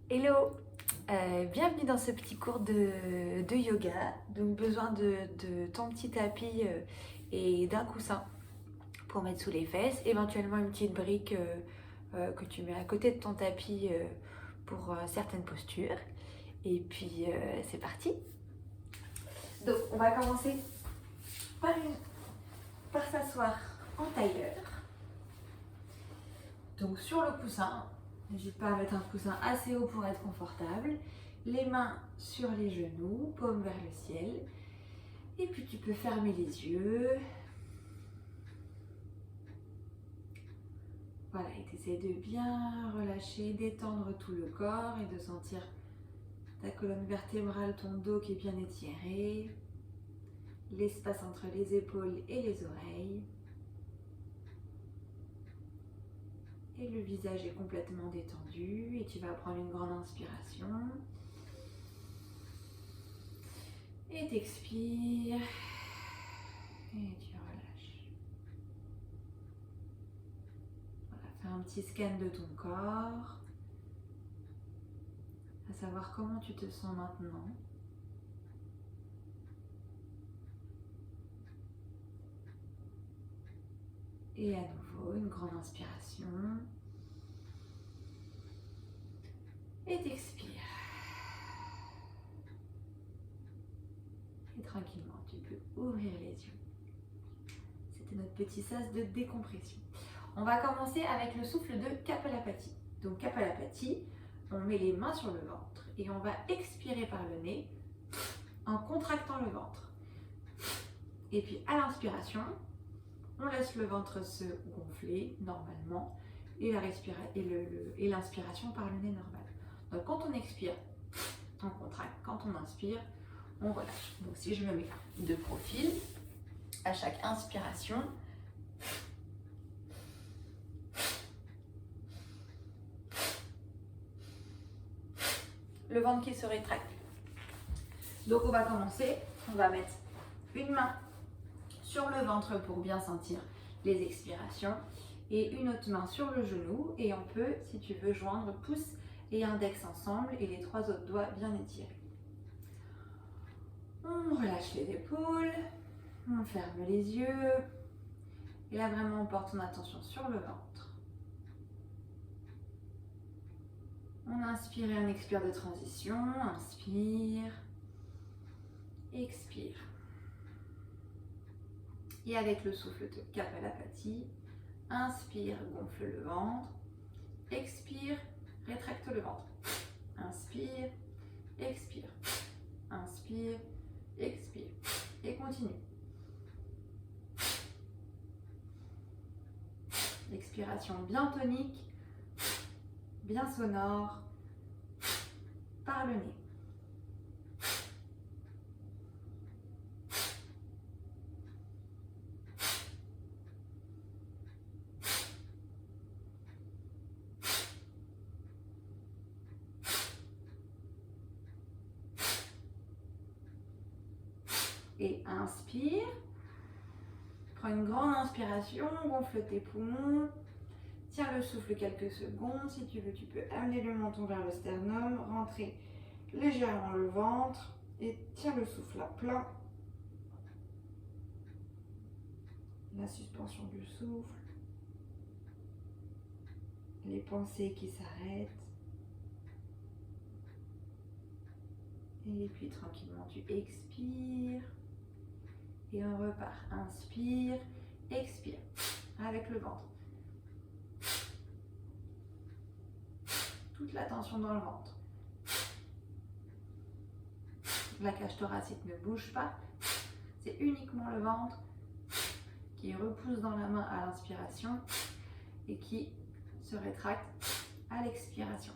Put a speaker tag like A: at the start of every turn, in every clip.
A: Hello, bienvenue dans ce petit cours de yoga. Donc besoin de ton petit tapis et d'un coussin pour mettre sous les fesses, éventuellement une petite brique que tu mets à côté de ton tapis pour certaines postures. Et puis c'est parti. Donc on va commencer par s'asseoir en tailleur. Donc sur le coussin, n'hésite pas à mettre un coussin assez haut pour être confortable. Les mains sur les genoux, paume vers le ciel. Et puis tu peux fermer les yeux. Voilà, et t'essaies de bien relâcher, d'étendre tout le corps et de sentir ta colonne vertébrale, ton dos qui est bien étiré, l'espace entre les épaules et les oreilles. Et le visage est complètement détendu et tu vas prendre une grande inspiration. Et t'expires. Et tu relâches. Voilà, fais un petit scan de ton corps. À savoir comment tu te sens maintenant. Et à nouveau, une grande inspiration. Et t'expires. Et tranquillement, tu peux ouvrir les yeux. C'était notre petit sas de décompression. On va commencer avec le souffle de Kapalabhati. Donc Kapalabhati, on met les mains sur le ventre et on va expirer par le nez en contractant le ventre. Et puis à l'inspiration, on laisse le ventre se gonfler normalement et l'inspiration par le nez normal. Donc quand on expire, on contracte. Quand on inspire, on relâche. Donc si je me mets de profil, à chaque inspiration, le ventre qui se rétracte. Donc on va commencer, on va mettre une main sur le ventre pour bien sentir les expirations et une autre main sur le genou et on peut, si tu veux, joindre pouce et index ensemble et les trois autres doigts bien étirés. On relâche les épaules, on ferme les yeux et là vraiment on porte ton attention sur le ventre. On inspire et on expire de transition, inspire, expire. Et avec le souffle de Kapalabhati, inspire, gonfle le ventre, expire, rétracte le ventre. Inspire, expire, inspire, expire. Et continue. Expiration bien tonique, bien sonore, par le nez. Et inspire. Prends une grande inspiration, gonfle tes poumons. Tiens le souffle quelques secondes. Si tu veux, tu peux amener le menton vers le sternum, rentrer légèrement le ventre et tiens le souffle à plat. La suspension du souffle. Les pensées qui s'arrêtent. Et puis tranquillement, tu expires. Et on repart. Inspire, expire. Avec le ventre. Toute la tension dans le ventre. La cage thoracique ne bouge pas. C'est uniquement le ventre qui repousse dans la main à l'inspiration et qui se rétracte à l'expiration.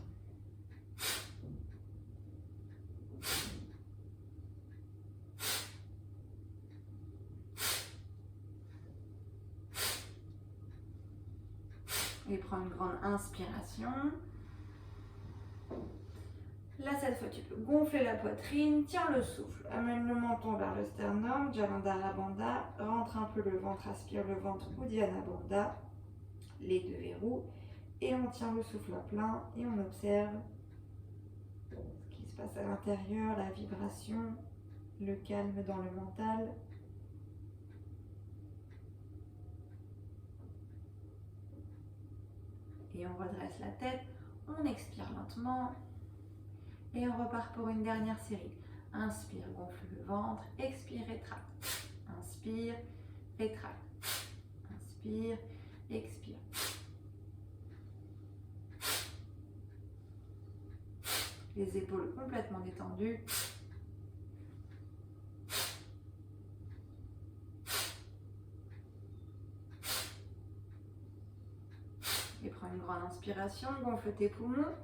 A: Et prends une grande inspiration. Là, cette fois, tu peux gonfler la poitrine, tiens le souffle, amène le menton vers le sternum, Jalandhara Bandha, rentre un peu le ventre, aspire le ventre, Uddiyana Bandha, les deux verrous, et on tient le souffle à plein et on observe ce qui se passe à l'intérieur, la vibration, le calme dans le mental. Et on redresse la tête, on expire lentement et on repart pour une dernière série. Inspire, gonfle le ventre, expire, rétracte. Inspire, rétracte. Inspire, expire. Les épaules complètement détendues. Et prends une grande inspiration, gonfle tes poumons.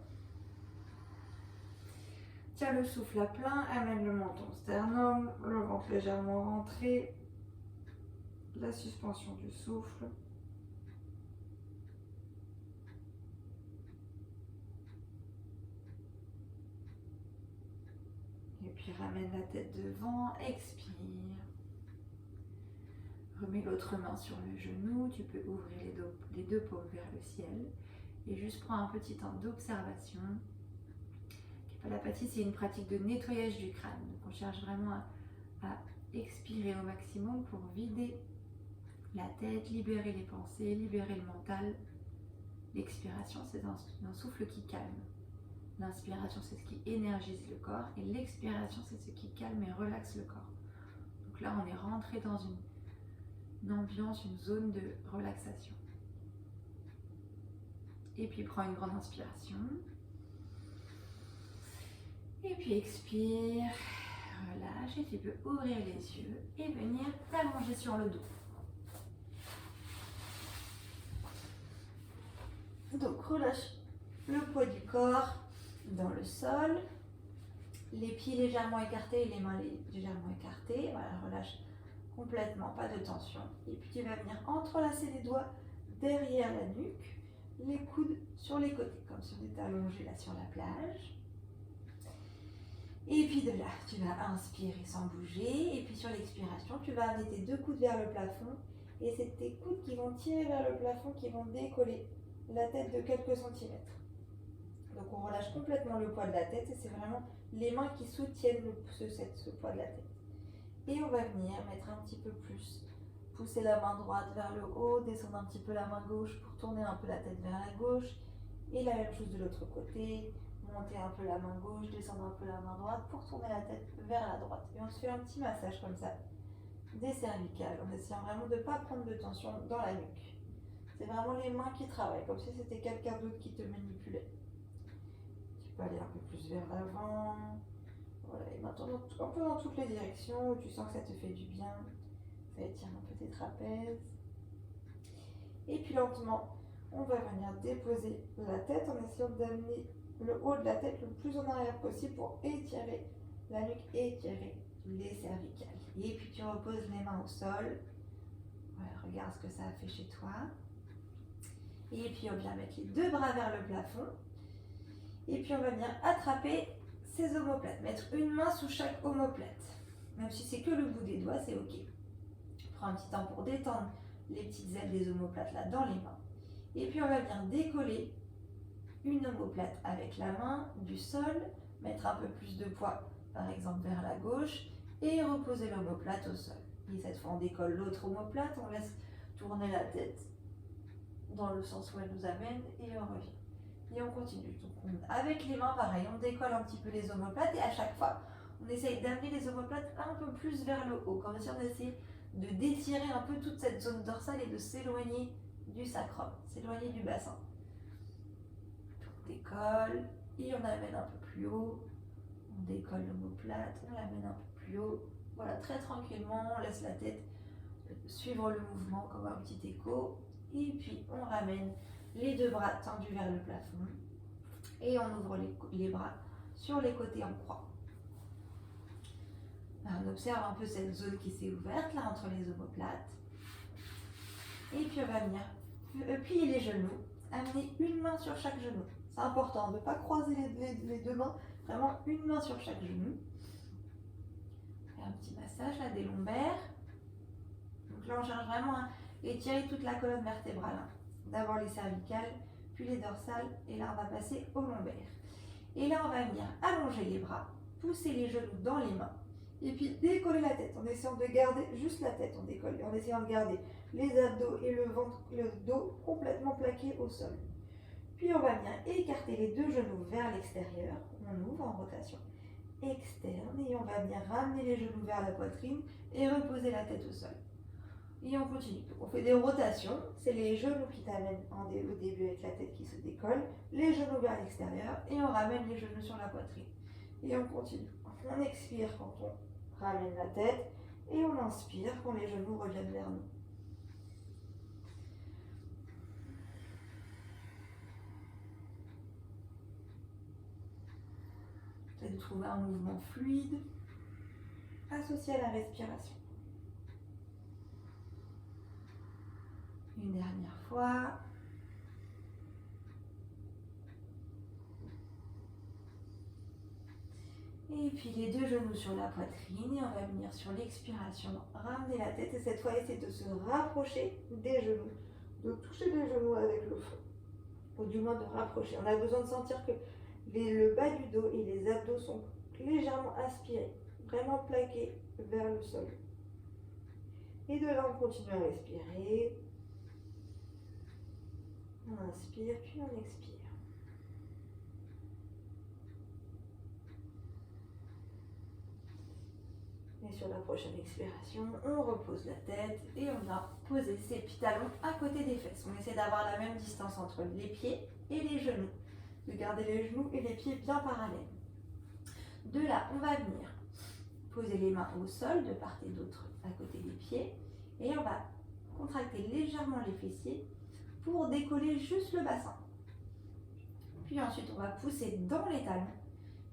A: Tiens le souffle à plein, amène le menton au sternum, le ventre légèrement rentré. La suspension du souffle. Et puis ramène la tête devant, expire. Remets l'autre main sur le genou, tu peux ouvrir les deux paumes vers le ciel. Et juste prends un petit temps d'observation. Kapalabhati, c'est une pratique de nettoyage du crâne. Donc on cherche vraiment à expirer au maximum pour vider la tête, libérer les pensées, libérer le mental. L'expiration, c'est un souffle qui calme. L'inspiration, c'est ce qui énergise le corps. Et l'expiration, c'est ce qui calme et relaxe le corps. Donc là, on est rentré dans une ambiance, une zone de relaxation. Et puis, prends une grande inspiration. Et puis, expire. Relâche. Et tu peux ouvrir les yeux et venir t'allonger sur le dos. Donc, relâche le poids du corps dans le sol. Les pieds légèrement écartés et les mains légèrement écartées. Voilà, relâche complètement, pas de tension. Et puis tu vas venir entrelacer les doigts derrière la nuque, les coudes sur les côtés, comme si on était allongé là sur la plage. Et puis de là, tu vas inspirer sans bouger. Et puis sur l'expiration, tu vas amener tes deux coudes vers le plafond. Et c'est tes coudes qui vont tirer vers le plafond, qui vont décoller la tête de quelques centimètres. Donc on relâche complètement le poids de la tête et c'est vraiment les mains qui soutiennent ce poids de la tête. Et on va venir mettre un petit peu plus, pousser la main droite vers le haut, descendre un petit peu la main gauche pour tourner un peu la tête vers la gauche. Et la même chose de l'autre côté, monter un peu la main gauche, descendre un peu la main droite pour tourner la tête vers la droite. Et on se fait un petit massage comme ça, des cervicales, en essayant vraiment de ne pas prendre de tension dans la nuque. C'est vraiment les mains qui travaillent, comme si c'était quelqu'un d'autre qui te manipulait. Tu peux aller un peu plus vers l'avant. Voilà, et maintenant un peu dans toutes les directions où tu sens que ça te fait du bien. Ça étire un peu tes trapèzes. Et puis lentement, on va venir déposer la tête en essayant d'amener le haut de la tête le plus en arrière possible pour étirer la nuque, étirer les cervicales. Et puis tu reposes les mains au sol. Voilà, regarde ce que ça a fait chez toi. Et puis on vient mettre les deux bras vers le plafond. Et puis on va venir attraper ces omoplates. Mettre une main sous chaque omoplate. Même si c'est que le bout des doigts, c'est ok. Prends un petit temps pour détendre les petites ailes des omoplates là dans les mains. Et puis on va venir décoller une omoplate avec la main du sol. Mettre un peu plus de poids, par exemple vers la gauche. Et reposer l'omoplate au sol. Et cette fois on décolle l'autre omoplate. On laisse tourner la tête dans le sens où elle nous amène et on revient. Et on continue. Donc avec les mains, pareil, on décolle un petit peu les omoplates et à chaque fois, on essaye d'amener les omoplates un peu plus vers le haut, comme si on essayait de détirer un peu toute cette zone dorsale et de s'éloigner du sacrum, s'éloigner du bassin. On décolle et on amène un peu plus haut. On décolle l'omoplate, on l'amène un peu plus haut. Voilà, très tranquillement, on laisse la tête suivre le mouvement comme un petit écho. Et puis on ramène les deux bras tendus vers le plafond et on ouvre les bras sur les côtés en croix. Là, on observe un peu cette zone qui s'est ouverte là entre les omoplates. Et puis on va venir plier les genoux, amener une main sur chaque genou. C'est important de ne pas croiser les deux mains, vraiment une main sur chaque genou. Un petit massage là des lombaires. Donc là on cherche vraiment à étirer toute la colonne vertébrale. D'abord les cervicales, puis les dorsales, et là on va passer aux lombaires. Et là, on va venir allonger les bras, pousser les genoux dans les mains. Et puis décoller la tête en essayant de garder juste la tête, on décolle, en essayant de garder les abdos et le ventre, le dos complètement plaqués au sol. Puis on va bien écarter les deux genoux vers l'extérieur, on ouvre en rotation externe et on va bien ramener les genoux vers la poitrine et reposer la tête au sol. Et on continue. On fait des rotations, c'est les genoux qui t'amènent au début avec la tête qui se décolle, les genoux vers l'extérieur et on ramène les genoux sur la poitrine. Et on continue. On expire quand on ramène la tête et on inspire quand les genoux reviennent vers nous. C'est de trouver un mouvement fluide associé à la respiration. Une dernière fois. Et puis les deux genoux sur la poitrine et on va venir sur l'expiration, ramener la tête et cette fois essayer de se rapprocher des genoux, de toucher les genoux avec le fond, ou du moins de rapprocher. On a besoin de sentir que le bas du dos et les abdos sont légèrement aspirés, vraiment plaqués vers le sol. Et de là on continue à respirer. On inspire puis on expire. Et sur la prochaine expiration, on repose la tête et on vient poser ses petits talons à côté des fesses. On essaie d'avoir la même distance entre les pieds et les genoux, de garder les genoux et les pieds bien parallèles. De là, on va venir poser les mains au sol de part et d'autre à côté des pieds et on va contracter légèrement les fessiers pour décoller juste le bassin. Puis ensuite, on va pousser dans les talons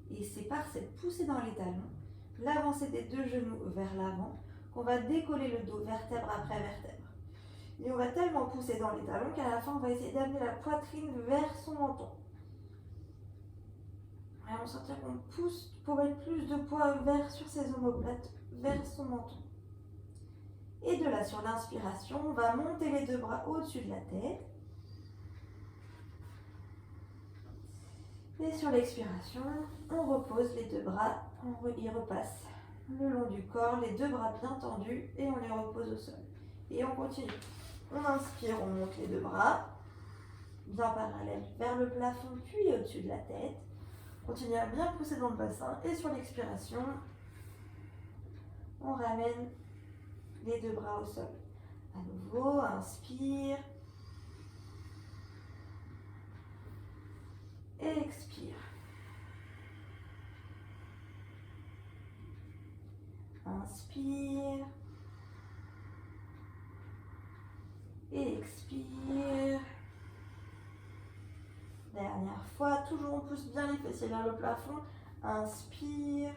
A: et c'est par cette poussée dans les talons, l'avancée des deux genoux vers l'avant, qu'on va décoller le dos vertèbre après vertèbre. Et on va tellement pousser dans les talons qu'à la fin, on va essayer d'amener la poitrine vers son menton. Et on sentir qu'on pousse pour mettre plus de poids sur ses omoplates, vers son menton. Et de là, sur l'inspiration, on va monter les deux bras au-dessus de la tête. Et sur l'expiration, on repose les deux bras, ils repassent le long du corps, les deux bras bien tendus et on les repose au sol. Et on continue. On inspire, on monte les deux bras, bien parallèles vers le plafond puis au-dessus de la tête. Continue à bien pousser dans le bassin et sur l'expiration, on ramène les deux bras au sol. À nouveau, inspire. Et expire. Inspire. Et expire. Dernière fois, toujours on pousse bien les fessiers vers le plafond. Inspire.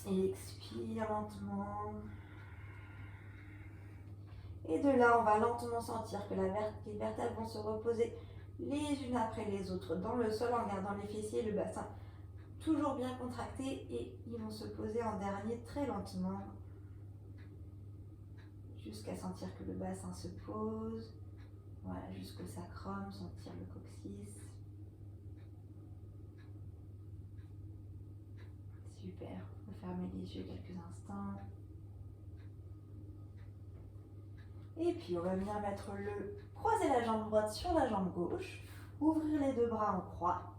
A: Et expire lentement. Et de là, on va lentement sentir que les vertèbres vont se reposer les unes après les autres dans le sol en gardant les fessiers et le bassin toujours bien contractés et ils vont se poser en dernier très lentement jusqu'à sentir que le bassin se pose. Voilà, jusqu'au sacrum, sentir le coccyx. Super, on peut fermer les yeux quelques instants. Et puis on va venir croiser la jambe droite sur la jambe gauche, ouvrir les deux bras en croix.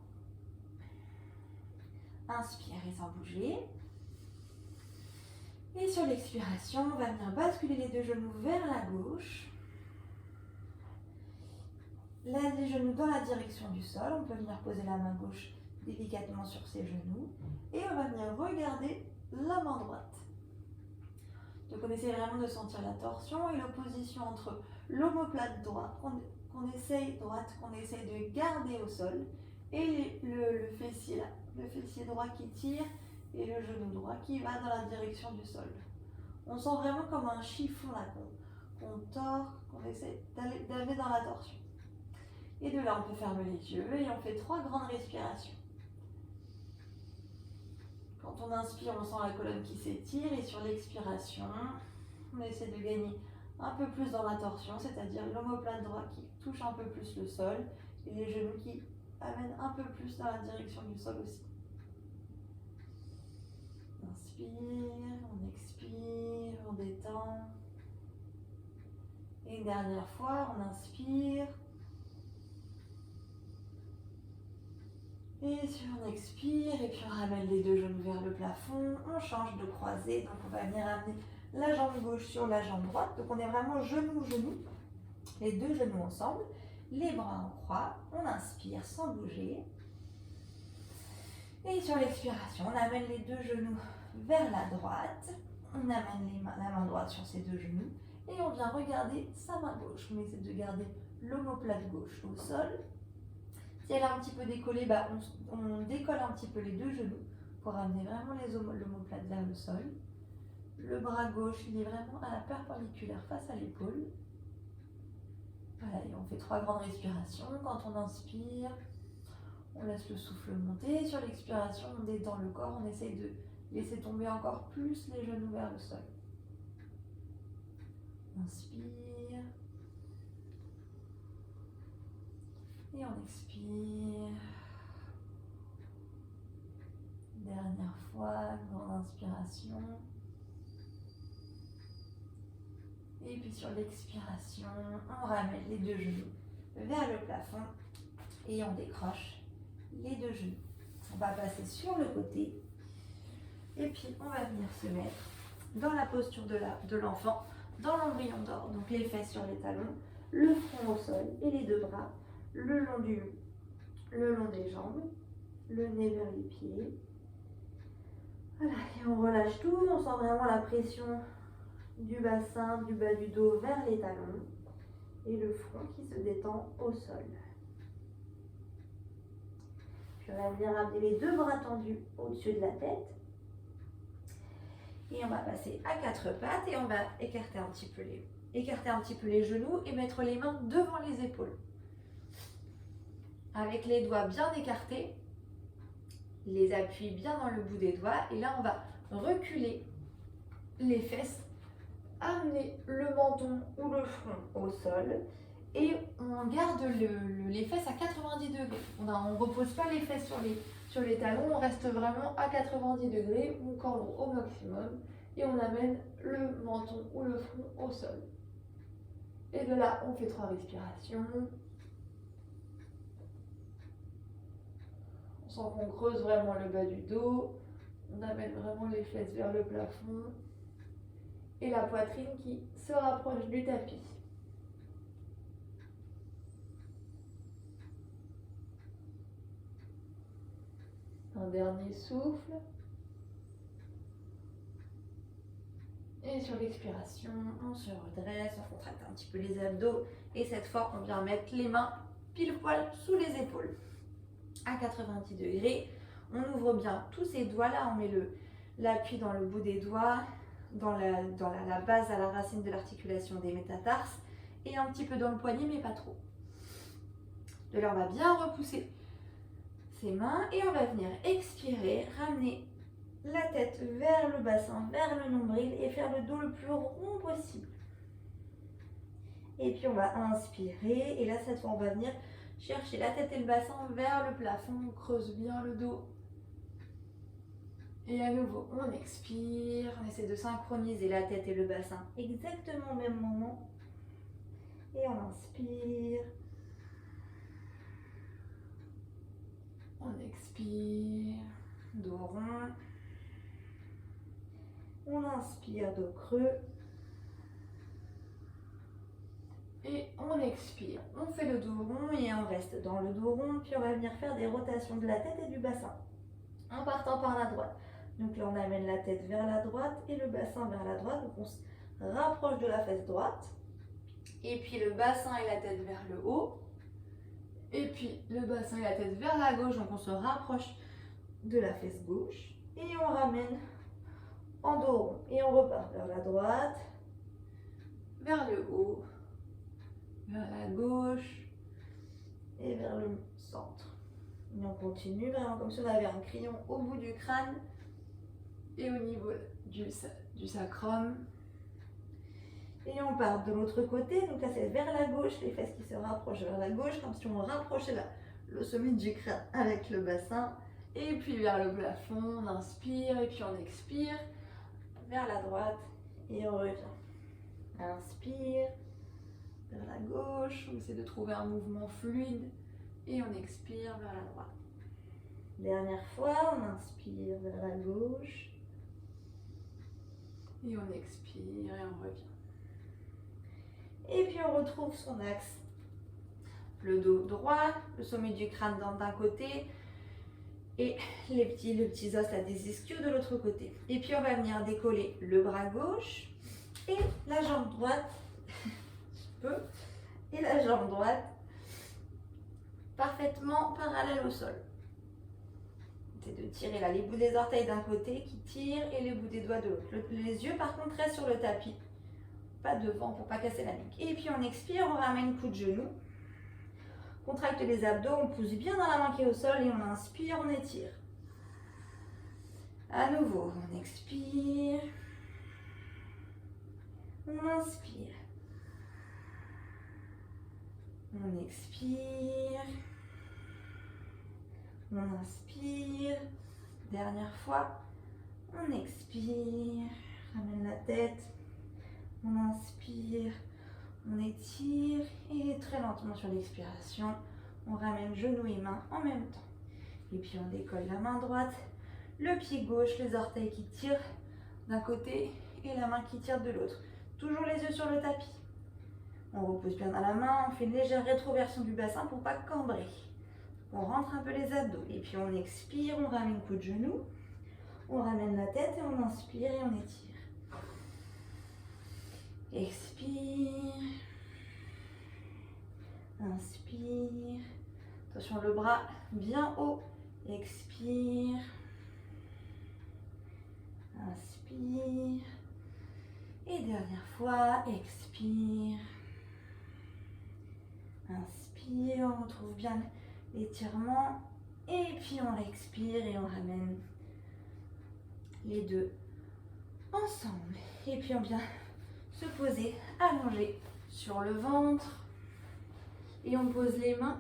A: Inspirez sans bouger. Et sur l'expiration, on va venir basculer les deux genoux vers la gauche. Les genoux dans la direction du sol. On peut venir poser la main gauche délicatement sur ses genoux. Et on va venir regarder la main droite. Donc on essaie vraiment de sentir la torsion et l'opposition entre l'omoplate droite qu'on essaye de garder au sol et le fessier là, le fessier droit qui tire et le genou droit qui va dans la direction du sol. On sent vraiment comme un chiffon là qu'on tord, qu'on essaie d'aller dans la torsion. Et de là on peut fermer les yeux et on fait 3 grandes respirations. Quand on inspire, on sent la colonne qui s'étire et sur l'expiration, on essaie de gagner un peu plus dans la torsion, c'est-à-dire l'omoplate droit qui touche un peu plus le sol Et les genoux qui amènent un peu plus dans la direction du sol aussi. Inspire, on expire, on détend. Et une dernière fois, on inspire. Et puis on expire, et puis on ramène les deux genoux vers le plafond. On change de croisée, donc on va venir amener la jambe gauche sur la jambe droite. Donc on est vraiment genou-genou, les deux genoux ensemble. Les bras en croix, on inspire sans bouger. Et sur l'expiration, on amène les deux genoux vers la droite. On amène la main droite sur ses deux genoux. Et on vient regarder sa main gauche. On essaie de garder l'omoplate gauche au sol. Si elle est un petit peu décollée, on décolle un petit peu les deux genoux pour amener vraiment l'omoplate vers le sol. Le bras gauche, il est vraiment à la perpendiculaire face à l'épaule. Voilà, et on fait 3 grandes respirations. Quand on inspire, on laisse le souffle monter. Sur l'expiration, on détend le corps. On essaye de laisser tomber encore plus les genoux vers le sol. Inspire. Et on expire. Dernière fois, grande inspiration. Et puis sur l'expiration, on ramène les deux genoux vers le plafond et on décroche les deux genoux. On va passer sur le côté et puis on va venir se mettre dans la posture de l'enfant, dans l'embryon d'or. Donc les fesses sur les talons, le front au sol et les deux bras le long des jambes, le nez vers les pieds. Voilà, et on relâche tout, on sent vraiment la pression du bassin, du bas du dos vers les talons et le front qui se détend au sol. Puis on va venir amener les deux bras tendus au-dessus de la tête. Et on va passer à 4 pattes et on va écarter un petit peu les genoux et mettre les mains devant les épaules. Avec les doigts bien écartés, les appuis bien dans le bout des doigts. Et là, on va reculer les fesses, amener le menton ou le front au sol. Et on garde les fesses à 90 degrés. On ne repose pas les fesses sur les talons, on reste vraiment à 90 degrés, on cambre au maximum. Et on amène le menton ou le front au sol. Et de là, on fait 3 respirations. On sent qu'on creuse vraiment le bas du dos. On amène vraiment les fesses vers le plafond. Et la poitrine qui se rapproche du tapis. Un dernier souffle. Et sur l'expiration, on se redresse, on contracte un petit peu les abdos. Et cette fois, on vient mettre les mains pile poil sous les épaules. À 90 degrés. On ouvre bien tous ces doigts-là. On met l'appui dans le bout des doigts, dans la base à la racine de l'articulation des métatarses. Et un petit peu dans le poignet, mais pas trop. De là, on va bien repousser ses mains. Et on va venir expirer, ramener la tête vers le bassin, vers le nombril et faire le dos le plus rond possible. Et puis on va inspirer et là cette fois on va venir chercher la tête et le bassin vers le plafond, on creuse bien le dos. Et à nouveau on expire, on essaie de synchroniser la tête et le bassin exactement au même moment. Et on inspire. On expire, dos rond. On inspire, dos creux. Et on expire. On fait le dos rond et on reste dans le dos rond. Puis on va venir faire des rotations de la tête et du bassin. En partant par la droite. Donc là, on amène la tête vers la droite et le bassin vers la droite. Donc on se rapproche de la fesse droite. Et puis le bassin et la tête vers le haut. Et puis le bassin et la tête vers la gauche. Donc on se rapproche de la fesse gauche. Et on ramène en dos rond. Et on repart vers la droite, vers le haut, vers la gauche et vers le centre. Et on continue vraiment comme si on avait un crayon au bout du crâne et au niveau du sacrum. Et on part de l'autre côté, donc là c'est vers la gauche, les fesses qui se rapprochent vers la gauche, comme si on rapprochait le sommet du crâne avec le bassin. Et puis vers le plafond, on inspire et puis on expire. Vers la droite et on revient. Inspire, vers la gauche, on essaie de trouver un mouvement fluide et on expire vers la droite. Dernière fois, on inspire vers la gauche et on expire et on revient. Et puis on retrouve son axe. Le dos droit, le sommet du crâne d'un côté et le petit os là, des ischios de l'autre côté. Et puis on va venir décoller le bras gauche et la jambe droite, et la jambe droite parfaitement parallèle au sol. C'est de tirer là les bouts des orteils d'un côté qui tirent et les bouts des doigts de l'autre. Les yeux par contre restent sur le tapis. Pas devant pour pas casser la nuque. Et puis on expire, on ramène coup de genou. Contracte les abdos, on pousse bien dans la main qui est au sol et on inspire, on étire. À nouveau, on expire. On inspire. On expire. On inspire. Dernière fois. On expire. Ramène la tête. On inspire, on étire et très lentement sur l'expiration, on ramène genoux et mains en même temps. Et puis on décolle la main droite, le pied gauche, les orteils qui tirent d'un côté et la main qui tire de l'autre. Toujours les yeux sur le tapis. On repose bien dans la main, on fait une légère rétroversion du bassin pour ne pas cambrer. On rentre un peu les abdos et puis on expire, on ramène coup de genou, on ramène la tête et on inspire et on étire. Expire, inspire, attention le bras bien haut, expire, inspire, et dernière fois, expire, inspire, on retrouve bien l'étirement, et puis on expire et on ramène les deux ensemble, et puis on vient se poser allongé sur le ventre et on pose les mains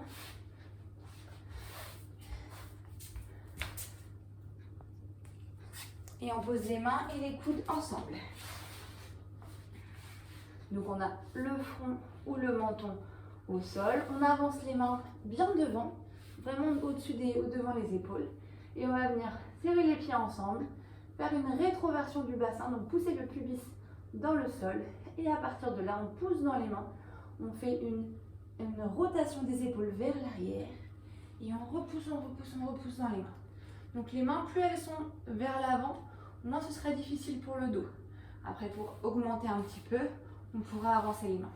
A: et les coudes ensemble. Donc on a le front ou le menton au sol, on avance les mains bien devant, vraiment au-dessus devant les épaules et on va venir serrer les pieds ensemble, faire une rétroversion du bassin, donc pousser le pubis dans le sol et à partir de là on pousse dans les mains, on fait une rotation des épaules vers l'arrière et on repousse dans les mains. Donc les mains, plus elles sont vers l'avant, moins ce sera difficile pour le dos. Après pour augmenter un petit peu, on pourra avancer les mains.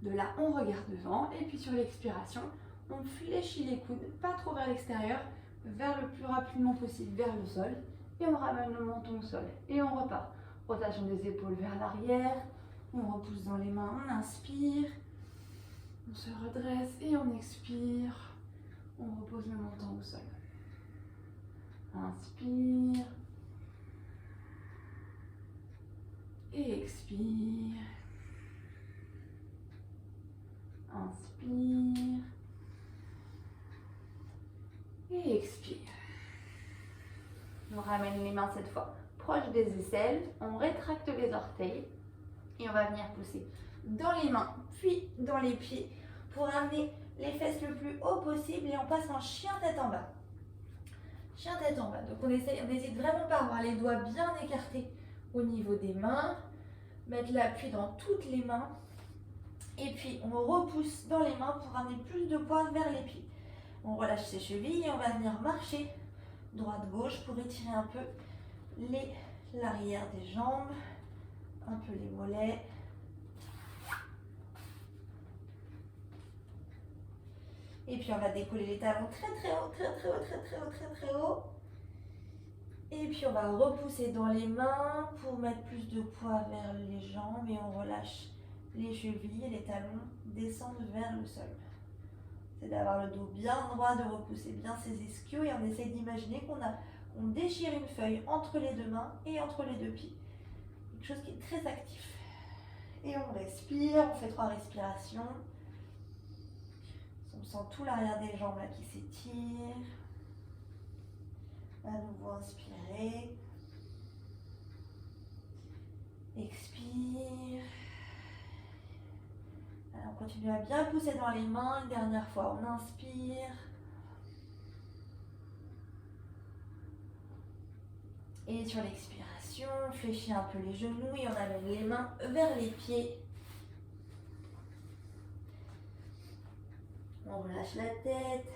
A: De là on regarde devant et puis sur l'expiration, on fléchit les coudes, pas trop vers l'extérieur, vers le plus rapidement possible vers le sol et on ramène le menton au sol et on repart. Rotation des épaules vers l'arrière, on repousse dans les mains, on inspire, on se redresse et on expire, on repose le menton au sol. Inspire et expire, inspire et expire. On ramène les mains cette fois proche des aisselles, on rétracte les orteils et on va venir pousser dans les mains puis dans les pieds pour amener les fesses le plus haut possible et on passe en chien tête en bas. Chien tête en bas, donc on n'hésite vraiment pas à avoir les doigts bien écartés au niveau des mains, mettre l'appui dans toutes les mains et puis on repousse dans les mains pour amener plus de poids vers les pieds. On relâche ses chevilles et on va venir marcher droite-gauche pour étirer un peu l'arrière des jambes, un peu les mollets. Et puis on va décoller les talons très haut. Et puis on va repousser dans les mains pour mettre plus de poids vers les jambes et on relâche les chevilles et les talons descendent vers le sol. C'est d'avoir le dos bien droit, de repousser bien ses ischios et on essaie d'imaginer qu'on déchire une feuille entre les deux mains et entre les deux pieds. Quelque chose qui est très actif. Et on respire, on fait 3 respirations. On sent tout l'arrière des jambes là qui s'étire. À nouveau, inspirez. Expire. Alors, on continue à bien pousser dans les mains. Une dernière fois, on inspire. Et sur l'expiration, on fléchit un peu les genoux et on amène les mains vers les pieds. On relâche la tête.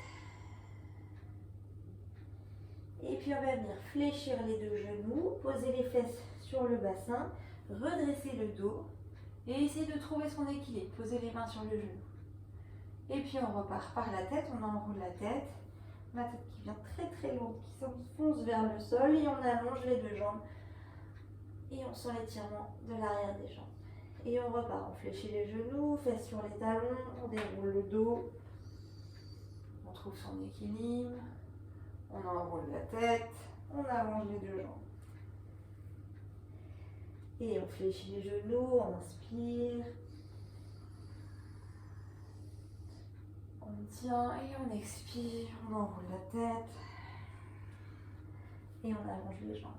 A: Et puis on va venir fléchir les 2 genoux, poser les fesses sur le bassin, redresser le dos et essayer de trouver son équilibre. Poser les mains sur le genou. Et puis on repart par la tête, on enroule la tête qui vient très très lourde, qui s'enfonce vers le sol et on allonge les 2 jambes. Et on sent l'étirement de l'arrière des jambes. Et on repart, on fléchit les genoux, fesses sur les talons, on déroule le dos. On trouve son équilibre. On enroule la tête, on allonge les 2 jambes. Et on fléchit les genoux, on inspire. On tient et on expire, on enroule la tête. Et on allonge les jambes.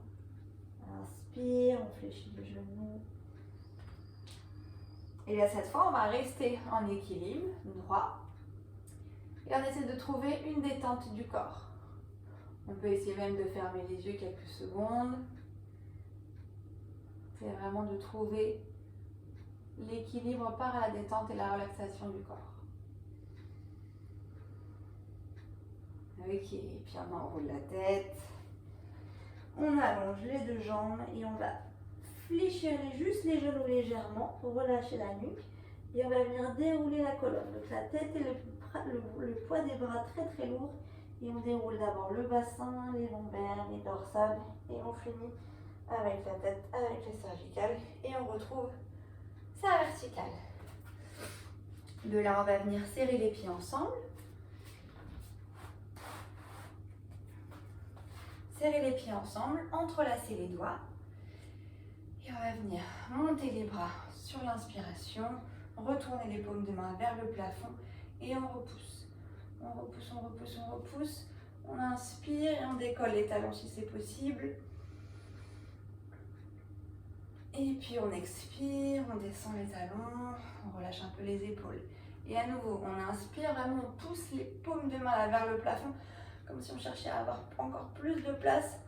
A: On inspire, on fléchit les genoux. Et là, cette fois, on va rester en équilibre, droit. Et on essaie de trouver une détente du corps. On peut essayer même de fermer les yeux quelques secondes. C'est vraiment de trouver l'équilibre par la détente et la relaxation du corps. Ok, et puis on enroule la tête. On allonge les 2 jambes et on va fléchir juste les genoux légèrement pour relâcher la nuque. Et on va venir dérouler la colonne. Donc la tête et le poids des bras très très lourds. Et on déroule d'abord le bassin, les lombaires, les dorsales. Et on finit avec la tête, avec les cervicales. Et on retrouve sa verticale. De là, on va venir serrer les pieds ensemble. Serrer les pieds ensemble, entrelacer les doigts. Et on va venir monter les bras sur l'inspiration. Retourner les paumes de main vers le plafond. Et on repousse. On repousse, on repousse, on repousse. On inspire et on décolle les talons si c'est possible. Et puis on expire, on descend les talons, on relâche un peu les épaules. Et à nouveau, on inspire, vraiment on pousse les paumes de main vers le plafond, comme si on cherchait à avoir encore plus de place.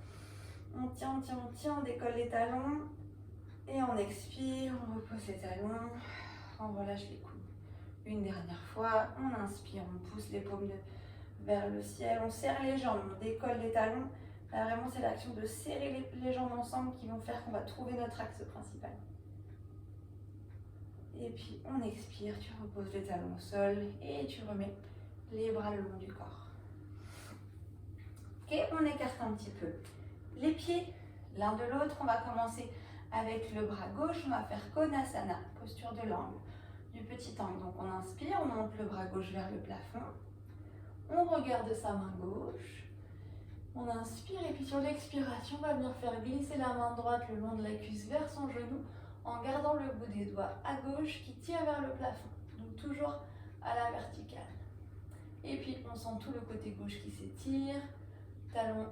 A: On tient, on tient, on tient, on décolle les talons. Et on expire, on repose les talons, on relâche les coudes. Une dernière fois, on inspire, on pousse les paumes vers le ciel, on serre les jambes, on décolle les talons. Là, vraiment, c'est l'action de serrer les jambes ensemble qui vont faire qu'on va trouver notre axe principal. Et puis, on expire, tu reposes les talons au sol et tu remets les bras le long du corps. Ok, on écarte un petit peu les pieds l'un de l'autre. On va commencer avec le bras gauche, on va faire Konasana, posture de l'angle, du petit angle. Donc on inspire, on monte le bras gauche vers le plafond. On regarde sa main gauche. On inspire et puis sur l'expiration, on va venir faire glisser la main droite le long de la cuisse vers son genou en gardant le bout des doigts à gauche qui tire vers le plafond. Donc toujours à la verticale. Et puis on sent tout le côté gauche qui s'étire,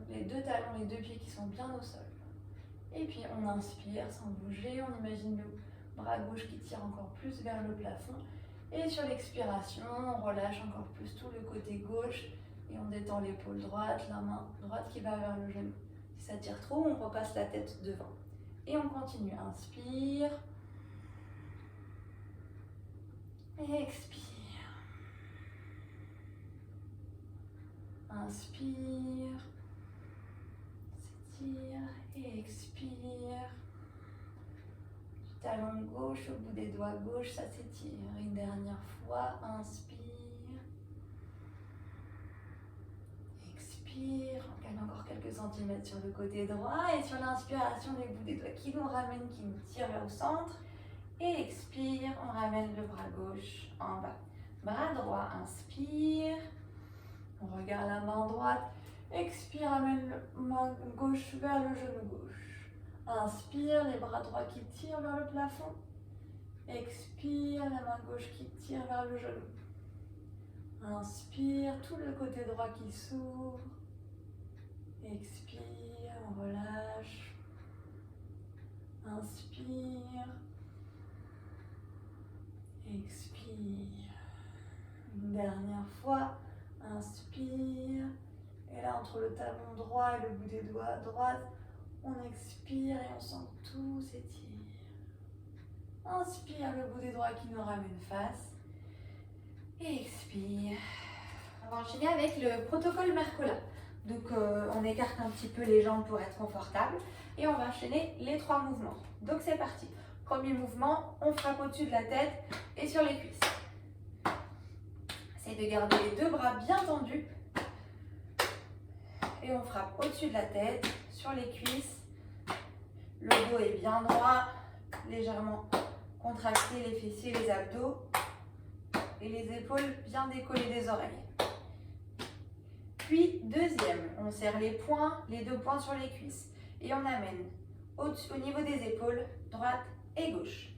A: les 2 talons, les 2 pieds qui sont bien au sol. Et puis on inspire sans bouger, on imagine le bras gauche qui tire encore plus vers le plafond. Et sur l'expiration, on relâche encore plus tout le côté gauche et on détend l'épaule droite, la main droite qui va vers le genou. Si ça tire trop, on repasse la tête devant. Et on continue, inspire. Et expire. Inspire. S'étire et expire. Du talon gauche au bout des doigts gauche, ça s'étire. Une dernière fois, inspire. Expire, on gagne encore quelques centimètres sur le côté droit et sur l'inspiration, les bouts des doigts qui nous ramènent, qui nous tirent vers le centre. Et expire, on ramène le bras gauche en bas. Bras droit, inspire. On regarde la main droite. Expire, amène la main gauche vers le genou gauche. Inspire, les bras droits qui tirent vers le plafond. Expire, la main gauche qui tire vers le genou. Inspire, tout le côté droit qui s'ouvre. Expire, on relâche. Inspire. Expire. Une dernière fois. Inspire. Et là, entre le talon droit et le bout des doigts droite, on expire et on sent que tout s'étire. Inspire, le bout des doigts qui nous ramène face. Et expire. On va enchaîner avec le protocole Mercola. Donc on écarte un petit peu les jambes pour être confortable. Et on va enchaîner les 3 mouvements. Donc c'est parti. Premier mouvement, on frappe au-dessus de la tête et sur les cuisses. Essayez de garder les 2 bras bien tendus. Et on frappe au-dessus de la tête, sur les cuisses. Le dos est bien droit, légèrement contracté, les fessiers, les abdos. Et les épaules bien décollées des oreilles. Puis, deuxième, on serre les poings, les 2 poings sur les cuisses. Et on amène au niveau des épaules, droite et gauche.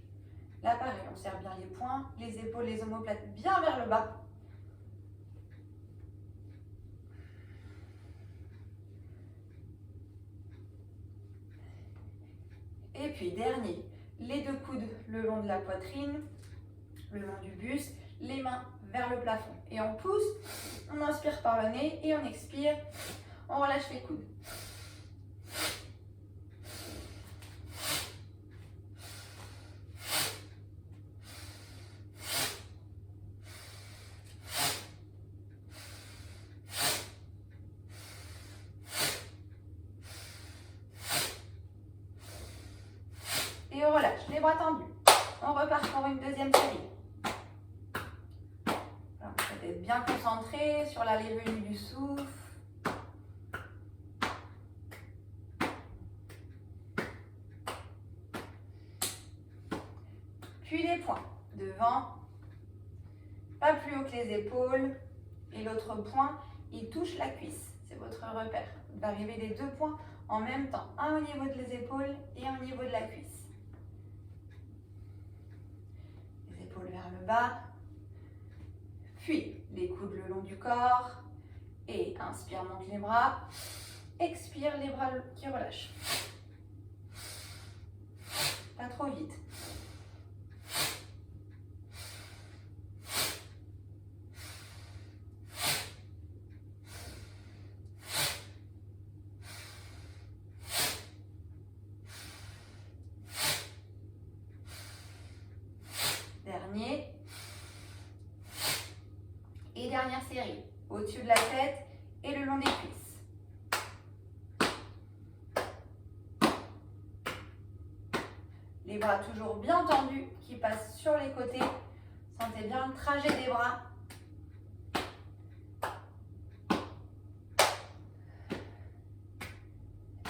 A: Là, pareil, on serre bien les poings, les épaules, les omoplates bien vers le bas. Et puis, dernier, les 2 coudes le long de la poitrine, le long du buste, les mains vers le plafond. Et on pousse, on inspire par le nez et on expire, on relâche les coudes. Et on relâche, les bras tendus. On repart pour une deuxième série. Vous êtes bien concentré sur la venue du souffle. Puis les poings devant, pas plus haut que les épaules. Et l'autre point, il touche la cuisse. C'est votre repère. Vous allez arriver les 2 points en même temps. Un au niveau des épaules et un au niveau de la cuisse. Les épaules vers le bas. Puis les coudes le long du corps. Et inspire, monte les bras. Expire, les bras qui relâchent. Pas trop vite. Dernier. Et dernière série. Au-dessus de la tête et le long des cuisses. Les bras toujours bien tendus qui passent sur les côtés. Sentez bien le trajet des bras.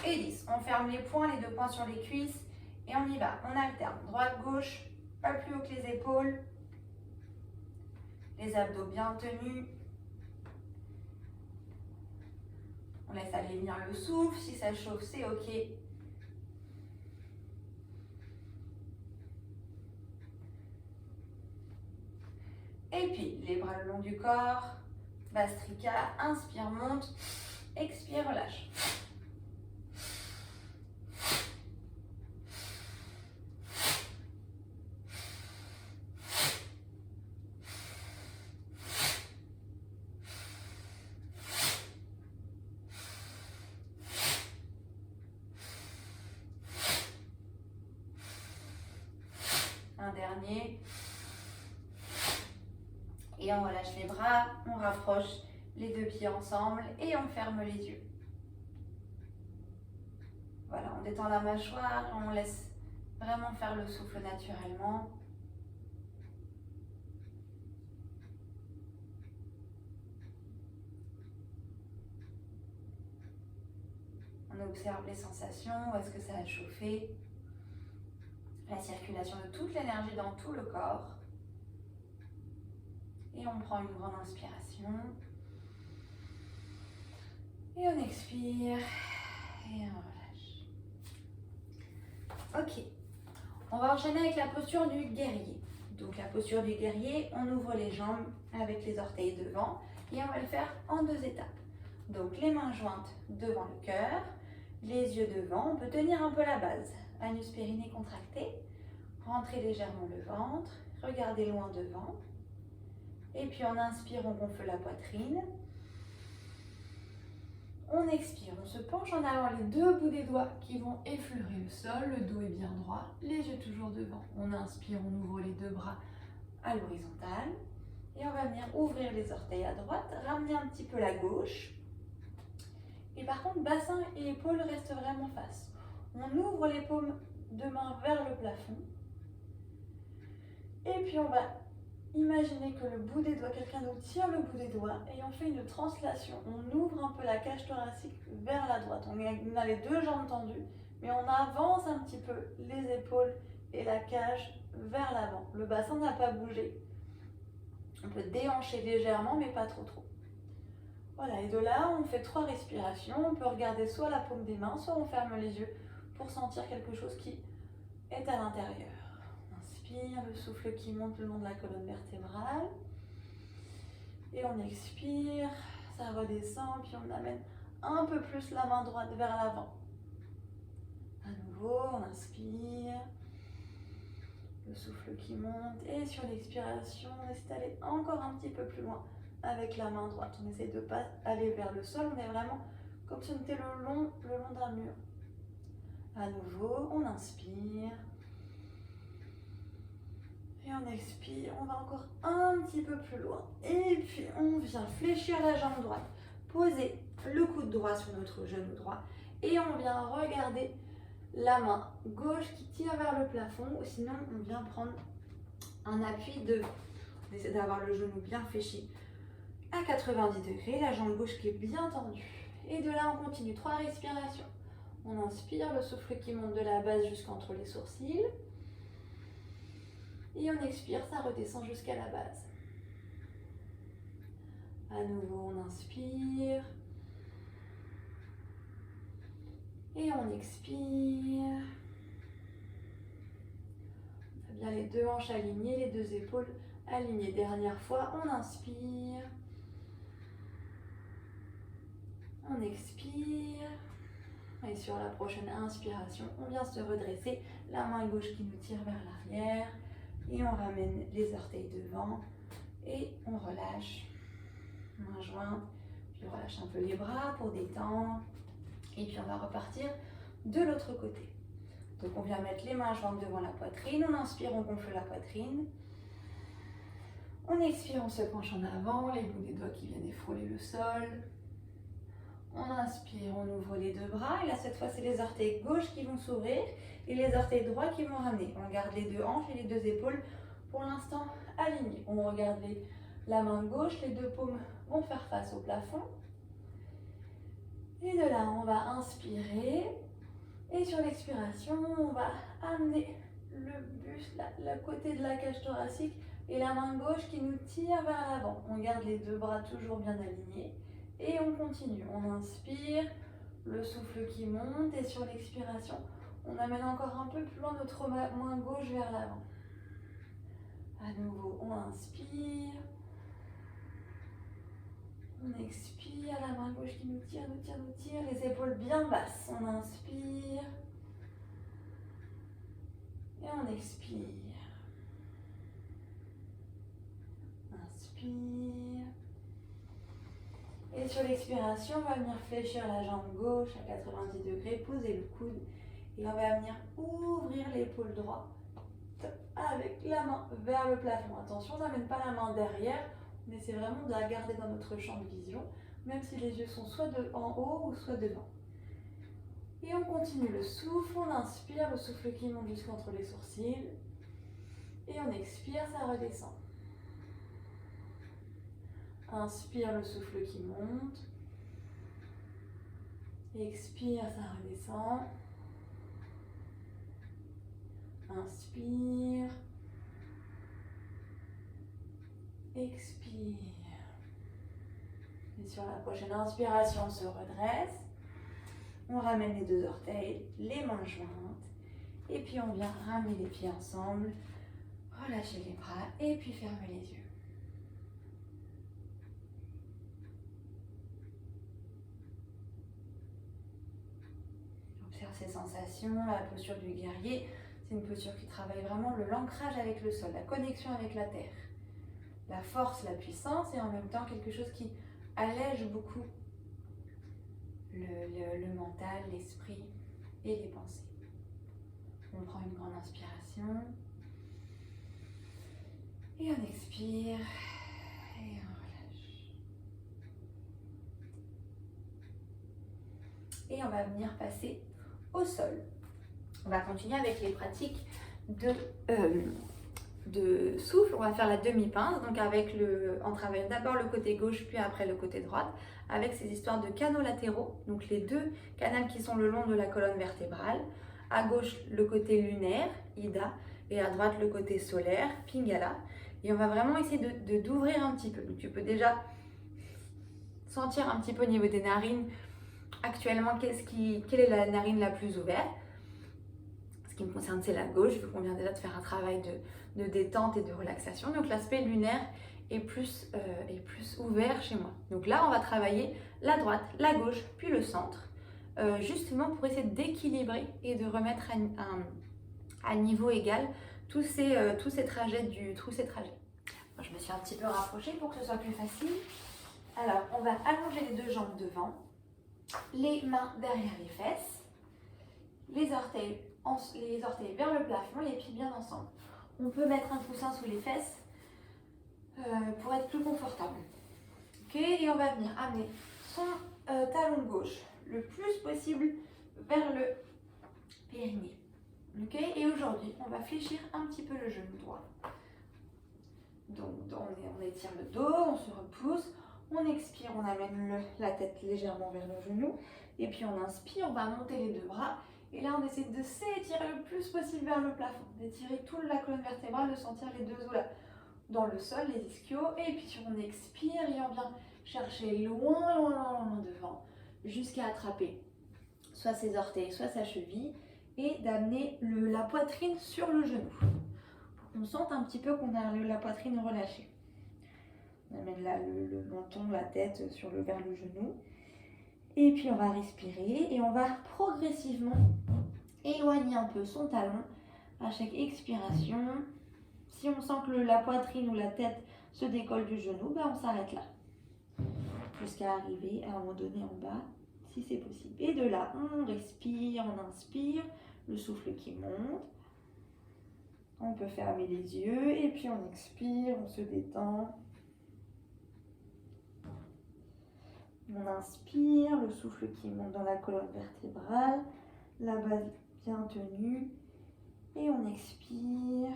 A: Et 10. On ferme les poings, les 2 poings sur les cuisses. Et on y va. On alterne. Droite-gauche, pas plus haut que les épaules. Les abdos bien tenus. On laisse aller venir le souffle. Si ça chauffe, c'est OK. Et puis, les bras le long du corps. Bastrika, inspire, monte. Expire, relâche. Un dernier. Et on relâche les bras, on rapproche les 2 pieds ensemble et on ferme les yeux. Voilà, on détend la mâchoire, on laisse vraiment faire le souffle naturellement. On observe les sensations, où est-ce que ça a chauffé, la circulation de toute l'énergie dans tout le corps. Et on prend une grande inspiration. Et on expire. Et on relâche. Ok. On va enchaîner avec la posture du guerrier. Donc la posture du guerrier, on ouvre les jambes avec les orteils devant et on va le faire en 2 étapes. Donc les mains jointes devant le cœur, les yeux devant, on peut tenir un peu la base. Anus périnée contracté, rentrez légèrement le ventre, regardez loin devant. Et puis on inspire, on gonfle la poitrine. On expire, on se penche en avant, les 2 bouts des doigts qui vont effleurer le sol, le dos est bien droit, les yeux toujours devant. On inspire, on ouvre les 2 bras à l'horizontale. Et on va venir ouvrir les orteils à droite, ramener un petit peu la gauche. Et par contre, bassin et épaules restent vraiment face. On ouvre les paumes de main vers le plafond. Et puis on va imaginer que le bout des doigts, quelqu'un nous tire le bout des doigts et on fait une translation. On ouvre un peu la cage thoracique vers la droite. On a les 2 jambes tendues, mais on avance un petit peu les épaules et la cage vers l'avant. Le bassin n'a pas bougé. On peut déhancher légèrement, mais pas trop. Voilà, et de là, on fait 3 respirations. On peut regarder soit la paume des mains, soit on ferme les yeux pour sentir quelque chose qui est à l'intérieur. On inspire, le souffle qui monte le long de la colonne vertébrale. Et on expire, ça redescend, puis on amène un peu plus la main droite vers l'avant. À nouveau, on inspire, le souffle qui monte. Et sur l'expiration, on essaie d'aller encore un petit peu plus loin. Avec la main droite, on essaie de ne pas aller vers le sol, on est vraiment comme si on était le long d'un mur. À nouveau, on inspire. Et on expire, on va encore un petit peu plus loin. Et puis on vient fléchir la jambe droite, poser le coude droit sur notre genou droit. Et on vient regarder la main gauche qui tire vers le plafond. Ou sinon, on vient prendre un appui devant. On essaie d'avoir le genou bien fléchi à 90 degrés, la jambe gauche qui est bien tendue. Et de là, on continue 3 respirations. On inspire, le souffle qui monte de la base jusqu'entre les sourcils. Et on expire, ça redescend jusqu'à la base. À nouveau, on inspire. Et on expire. On fait bien les 2 hanches alignées, les 2 épaules alignées. Dernière fois, on inspire. On expire. Et sur la prochaine inspiration, on vient se redresser. La main gauche qui nous tire vers l'arrière. Et on ramène les orteils devant. Et on relâche. Main jointe. Puis on relâche un peu les bras pour détendre. Et puis on va repartir de l'autre côté. Donc on vient mettre les mains jointes devant la poitrine. On inspire, on gonfle la poitrine. On expire, on se penche en avant. Les bouts des doigts qui viennent frôler le sol. On inspire, on ouvre les 2 bras. Et là, cette fois, c'est les orteils gauche qui vont s'ouvrir et les orteils droits qui vont ramener. On garde les 2 hanches et les 2 épaules pour l'instant alignées. On regarde la main gauche, les 2 paumes vont faire face au plafond. Et de là, on va inspirer. Et sur l'expiration, on va amener le buste, le côté de la cage thoracique et la main gauche qui nous tire vers l'avant. On garde les 2 bras toujours bien alignés. Et on continue, on inspire, le souffle qui monte et sur l'expiration, on amène encore un peu plus loin notre main gauche vers l'avant. À nouveau, on inspire, on expire, la main gauche qui nous tire, les épaules bien basses. On inspire et on expire. Inspire. Et sur l'expiration, on va venir fléchir la jambe gauche à 90 degrés, poser le coude et on va venir ouvrir l'épaule droite avec la main vers le plafond. Attention, on n'amène pas la main derrière, on essaie vraiment de la garder dans notre champ de vision, même si les yeux sont soit en haut ou soit devant. Et on continue le souffle, on inspire, le souffle qui monte jusqu'entre les sourcils et on expire, ça redescend. Inspire, le souffle qui monte. Expire, ça redescend. Inspire. Expire. Et sur la prochaine inspiration, on se redresse. On ramène les 2 orteils, les mains jointes. Et puis on vient ramener les pieds ensemble, relâcher les bras et puis fermer les yeux. Observe ces sensations, la posture du guerrier. C'est une posture qui travaille vraiment l'ancrage avec le sol, la connexion avec la terre. La force, la puissance et en même temps quelque chose qui allège beaucoup le mental, l'esprit et les pensées. On prend une grande inspiration et on expire et on relâche. Et on va venir passer au sol. On va continuer avec les pratiques de souffle. On va faire la demi-pince, donc en travaillant d'abord le côté gauche puis après le côté droite, avec ces histoires de canaux latéraux, donc les deux canaux qui sont le long de la colonne vertébrale. À gauche le côté lunaire, Ida, et à droite le côté solaire, Pingala. Et on va vraiment essayer d'ouvrir un petit peu. Donc tu peux déjà sentir un petit peu au niveau des narines. Actuellement, quelle est la narine la plus ouverte? Ce qui me concerne, c'est la gauche, vu qu'on vient déjà de faire un travail de détente et de relaxation. Donc l'aspect lunaire est plus ouvert chez moi. Donc là, on va travailler la droite, la gauche, puis le centre, justement pour essayer d'équilibrer et de remettre à niveau égal tous ces trajets. Moi, je me suis un petit peu rapprochée pour que ce soit plus facile. Alors, on va allonger les deux jambes devant, les mains derrière les fesses, les orteils vers le plafond, les pieds bien ensemble. On peut mettre un coussin sous les fesses pour être plus confortable. Ok, et on va venir amener son talon gauche le plus possible vers le périnée. Ok, et aujourd'hui, on va fléchir un petit peu le genou droit. Donc, on étire le dos, on se repousse, on expire, on amène la tête légèrement vers le genou. Et puis on inspire, on va monter les deux bras. Et là, on essaie de s'étirer le plus possible vers le plafond, d'étirer toute la colonne vertébrale, de sentir les deux os là dans le sol, les ischios. Et puis on expire et on vient chercher loin devant, jusqu'à attraper soit ses orteils, soit sa cheville, et d'amener la poitrine sur le genou. Pour qu'on sente un petit peu qu'on a la poitrine relâchée. On amène le menton, la tête vers le genou. Et puis on va respirer et on va progressivement éloigner un peu son talon à chaque expiration. Si on sent que la poitrine ou la tête se décolle du genou, on s'arrête là. Jusqu'à arriver à un moment donné en bas, si c'est possible. Et de là, on respire, on inspire, le souffle qui monte. On peut fermer les yeux et puis on expire, on se détend. On inspire, le souffle qui monte dans la colonne vertébrale, la base bien tenue. Et on expire,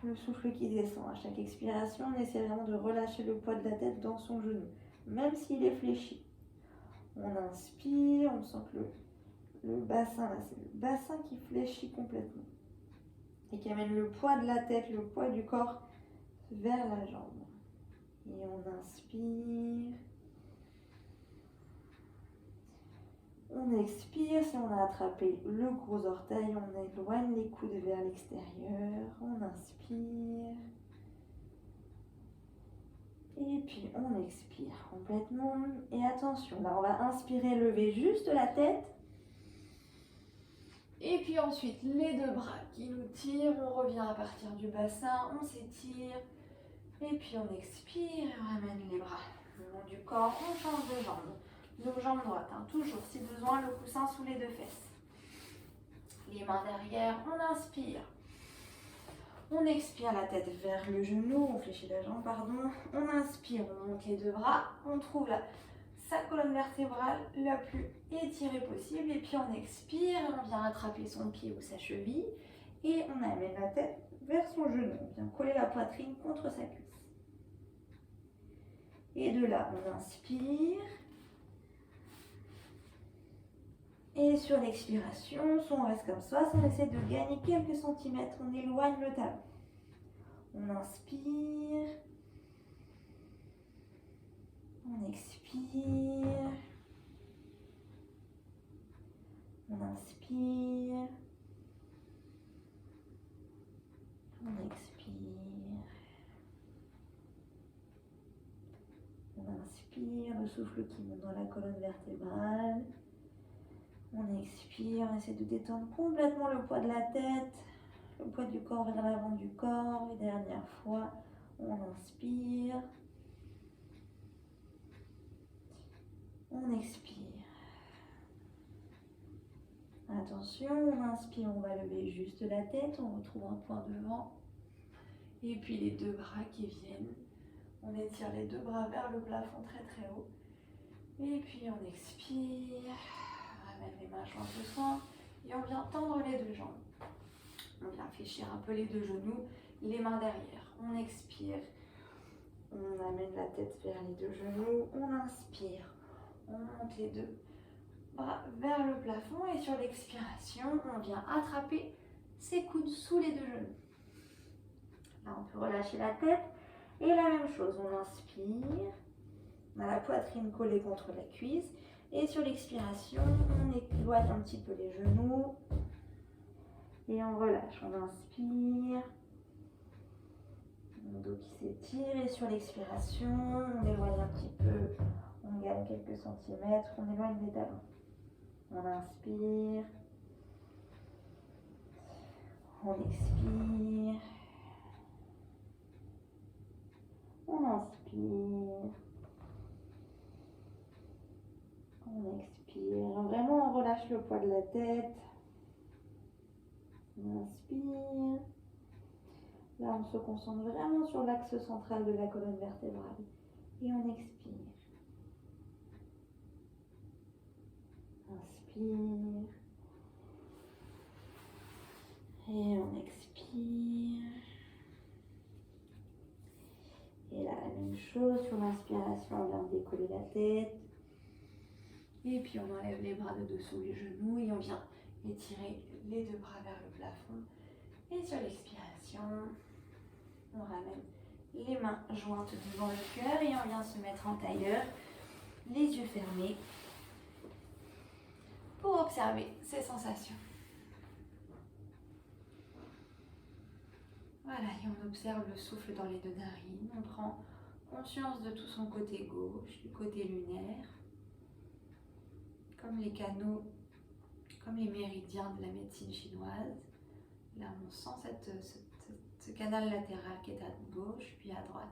A: le souffle qui descend. À chaque expiration, on essaie vraiment de relâcher le poids de la tête dans son genou, même s'il est fléchi. On inspire, on sent que le bassin, là, c'est le bassin qui fléchit complètement. Et qui amène le poids de la tête, le poids du corps vers la jambe. Et on inspire. On expire, si on a attrapé le gros orteil, on éloigne les coudes vers l'extérieur. On inspire. Et puis on expire complètement. Et attention, là on va inspirer, lever juste la tête. Et puis ensuite les deux bras qui nous tirent. On revient à partir du bassin, on s'étire. Et puis on expire et on ramène les bras le long du corps. On change de jambe. Donc jambe droite, toujours si besoin, le coussin sous les deux fesses. Les mains derrière, on inspire. On expire la tête vers le genou, on fléchit la jambe, pardon. On inspire, on monte les deux bras, on trouve sa colonne vertébrale la plus étirée possible. Et puis on expire, on vient attraper son pied ou sa cheville. Et on amène la tête vers son genou. On vient coller la poitrine contre sa cuisse. Et de là, on inspire. Et sur l'expiration, soit on reste comme ça, soit on essaie de gagner quelques centimètres, on éloigne le talon. On inspire. On expire. On inspire. souffle qui monte dans la colonne vertébrale. On expire, on essaie de détendre complètement le poids de la tête, le poids du corps vers l'avant du corps. Et dernière fois, on inspire. On expire. Attention, on inspire, on va lever juste la tête, on retrouve un point devant. Et puis les deux bras qui viennent. On étire les deux bras vers le plafond très très haut. Et puis on expire. On ramène les mains jointes au centre. Et on vient tendre les deux jambes. On vient fléchir un peu les deux genoux, les mains derrière. On expire. On amène la tête vers les deux genoux. On inspire. On monte les deux bras vers le plafond. Et sur l'expiration, on vient attraper ses coudes sous les deux genoux. Là, on peut relâcher la tête. Et la même chose, on inspire. On a la poitrine collée contre la cuisse. Et sur l'expiration, on éloigne un petit peu les genoux. Et on relâche. On inspire. Le dos qui s'étire. Et sur l'expiration, on éloigne un petit peu. On gagne quelques centimètres. On éloigne les talons. On inspire. On expire. On inspire. On expire. Vraiment, on relâche le poids de la tête. On inspire. Là, on se concentre vraiment sur l'axe central de la colonne vertébrale. Et on expire. Inspire. Et on expire. Et là, la même chose, sur l'inspiration, on vient décoller la tête. Et puis on enlève les bras de dessous les genoux et on vient étirer les deux bras vers le plafond. Et sur l'expiration, on ramène les mains jointes devant le cœur et on vient se mettre en tailleur, les yeux fermés, pour observer ces sensations. Voilà, et on observe le souffle dans les deux narines. On prend conscience de tout son côté gauche, du côté lunaire, comme les canaux, comme les méridiens de la médecine chinoise. Là, on sent ce canal latéral qui est à gauche, puis à droite.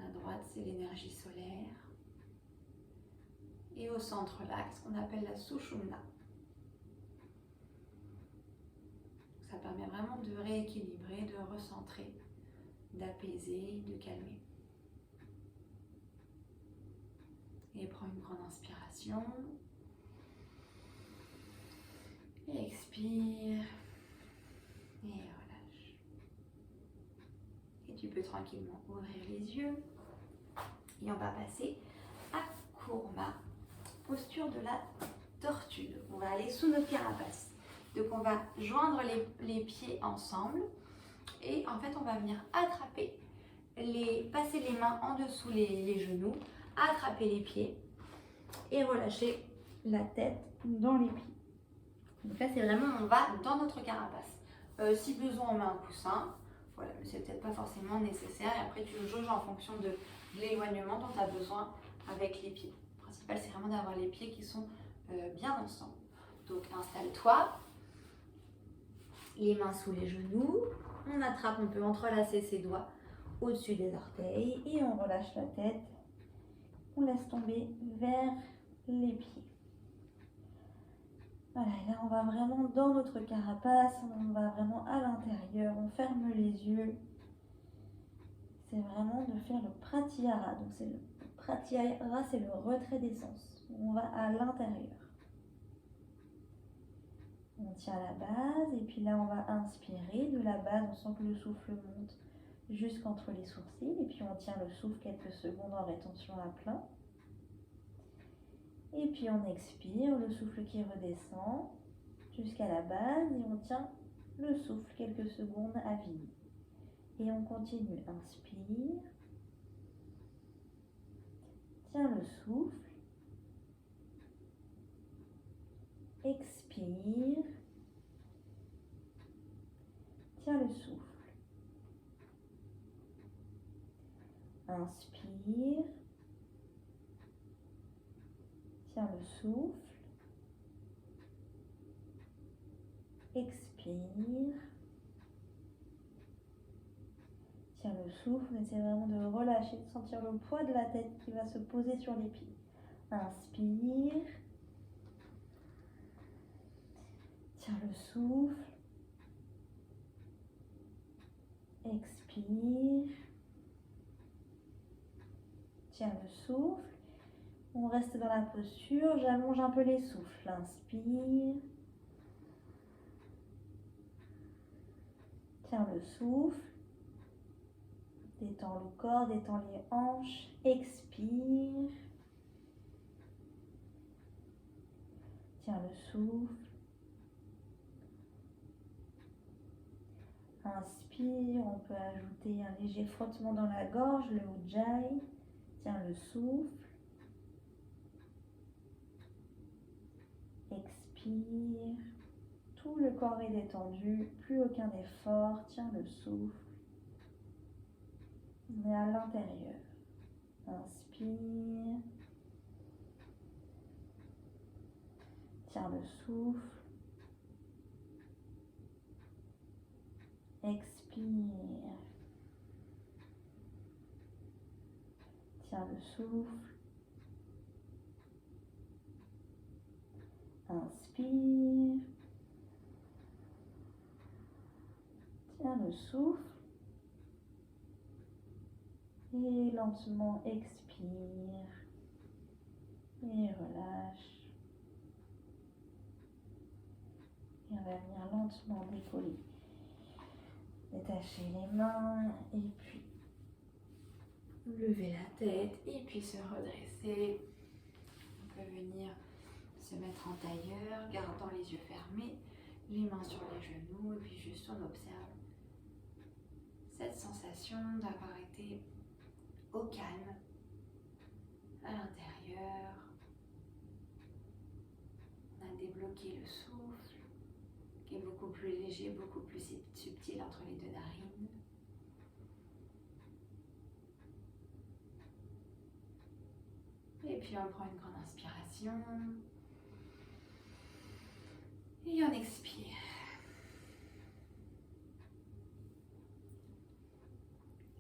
A: À droite, c'est l'énergie solaire. Et au centre, l'axe qu'on appelle la Sushumna. Ça permet vraiment de rééquilibrer, de recentrer, d'apaiser, de calmer. Et prends une grande inspiration. Et expire. Et relâche. Et tu peux tranquillement ouvrir les yeux. Et on va passer à Kurma, posture de la tortue. On va aller sous notre carapace. Donc on va joindre les pieds ensemble. Et en fait, on va venir attraper, passer les mains en dessous les genoux, attraper les pieds et relâcher la tête dans les pieds. Donc là, c'est vraiment, on va dans notre carapace. Si besoin, on met un coussin. Voilà, mais c'est peut-être pas forcément nécessaire. Et après, tu jauges en fonction de l'éloignement dont tu as besoin avec les pieds. Le principal, c'est vraiment d'avoir les pieds qui sont bien ensemble. Donc, installe-toi. Les mains sous les genoux. On attrape, on peut entrelacer ses doigts au-dessus des orteils. Et on relâche la tête. On laisse tomber vers les pieds. Voilà, et là on va vraiment dans notre carapace, on va vraiment à l'intérieur, on ferme les yeux. C'est vraiment de faire le pratyahara. Donc le pratyahara, c'est le retrait des sens. On va à l'intérieur. On tient la base et puis là on va inspirer. De la base, on sent que le souffle monte jusqu'entre les sourcils. Et puis on tient le souffle quelques secondes en rétention à plein. Et puis on expire, le souffle qui redescend jusqu'à la base et on tient le souffle quelques secondes à vide. Et on continue, inspire, tiens le souffle, expire, tiens le souffle,
B: Inspire. Tiens le souffle. Expire. Tiens le souffle, essayez vraiment de relâcher, de sentir le poids de la tête qui va se poser sur les pieds. Inspire. Tiens le souffle. Expire. Tiens le souffle. On reste dans la posture, j'allonge un peu les souffles. Inspire. Tiens le souffle. Détends le corps, détends les hanches. Expire. Tiens le souffle. Inspire, on peut ajouter un léger frottement dans la gorge, le Ujjayi. Tiens le souffle. Expire. Tout le corps est détendu, plus aucun effort. Tiens le souffle. On est à l'intérieur. Inspire. Tiens le souffle. Expire. Tiens le souffle. Inspire. Tiens le souffle. Et lentement expire. Et relâche. Et on va venir lentement décoller. Détacher les mains et puis
A: lever la tête et puis se redresser. On peut venir se mettre en tailleur, gardant les yeux fermés, les mains sur les genoux et puis juste on observe cette sensation d'avoir été au calme à l'intérieur. On a débloqué le souffle qui est beaucoup plus léger, beaucoup plus subtil entre les deux narines. Et puis on prend une grande inspiration. Et on expire.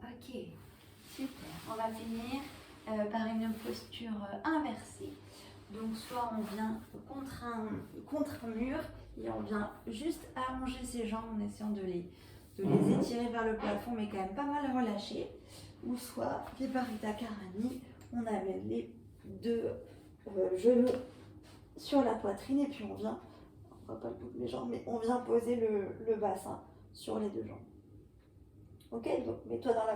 A: Ok, super. On va finir par une posture inversée. Donc soit on vient contre un mur et on vient juste allonger ses jambes en essayant de les étirer vers le plafond mais quand même pas mal relâcher. Ou soit Viparita Karani, on amène les deux genoux sur la poitrine et puis on vient, on va pas le bout de mes jambes, mais on vient poser le bassin sur les deux jambes. Ok, donc mets-toi dans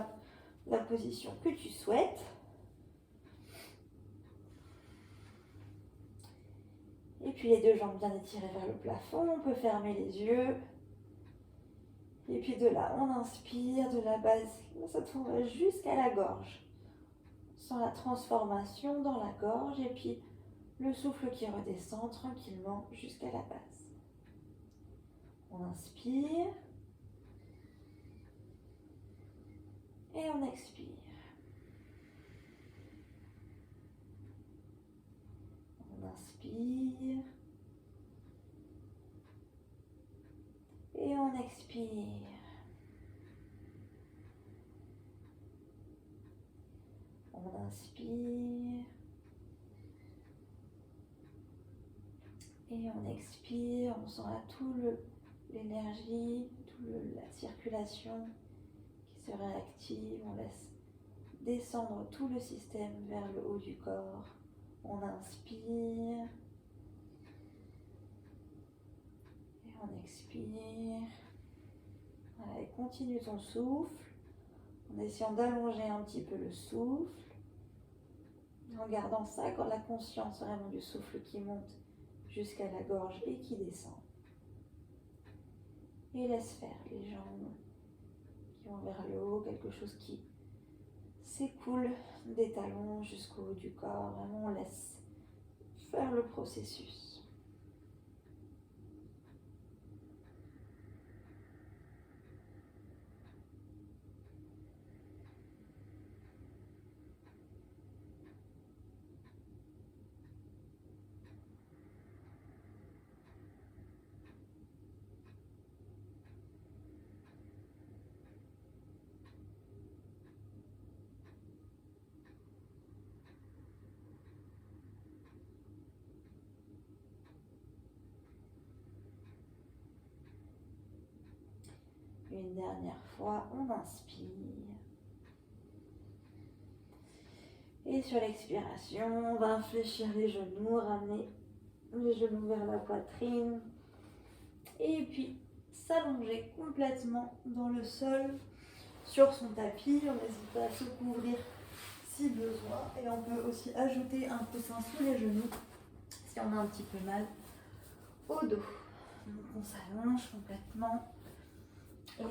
A: la position que tu souhaites. Et puis les deux jambes bien étirées vers le plafond, on peut fermer les yeux. Et puis de là, on inspire de la base, ça tourne jusqu'à la gorge. Sans la transformation dans la gorge et puis le souffle qui redescend tranquillement jusqu'à la base. On inspire et on expire. On inspire et on expire. On inspire et on expire. On sent là l'énergie, la circulation qui se réactive. On laisse descendre tout le système vers le haut du corps. On inspire et on expire. Voilà, et continue ton souffle en essayant d'allonger un petit peu le souffle. En gardant ça, quand la conscience vraiment du souffle qui monte jusqu'à la gorge et qui descend. Et laisse faire les jambes qui vont vers le haut, quelque chose qui s'écoule des talons jusqu'au haut du corps. Vraiment, on laisse faire le processus.
B: puis une dernière fois, on inspire. Et sur l'expiration, on va infléchir les genoux, ramener les genoux vers la poitrine. Et puis s'allonger complètement dans le sol, sur son tapis. On n'hésite pas à se couvrir si besoin. Et on peut aussi ajouter un coussin sous les genoux si on a un petit peu mal au dos. Donc on s'allonge complètement.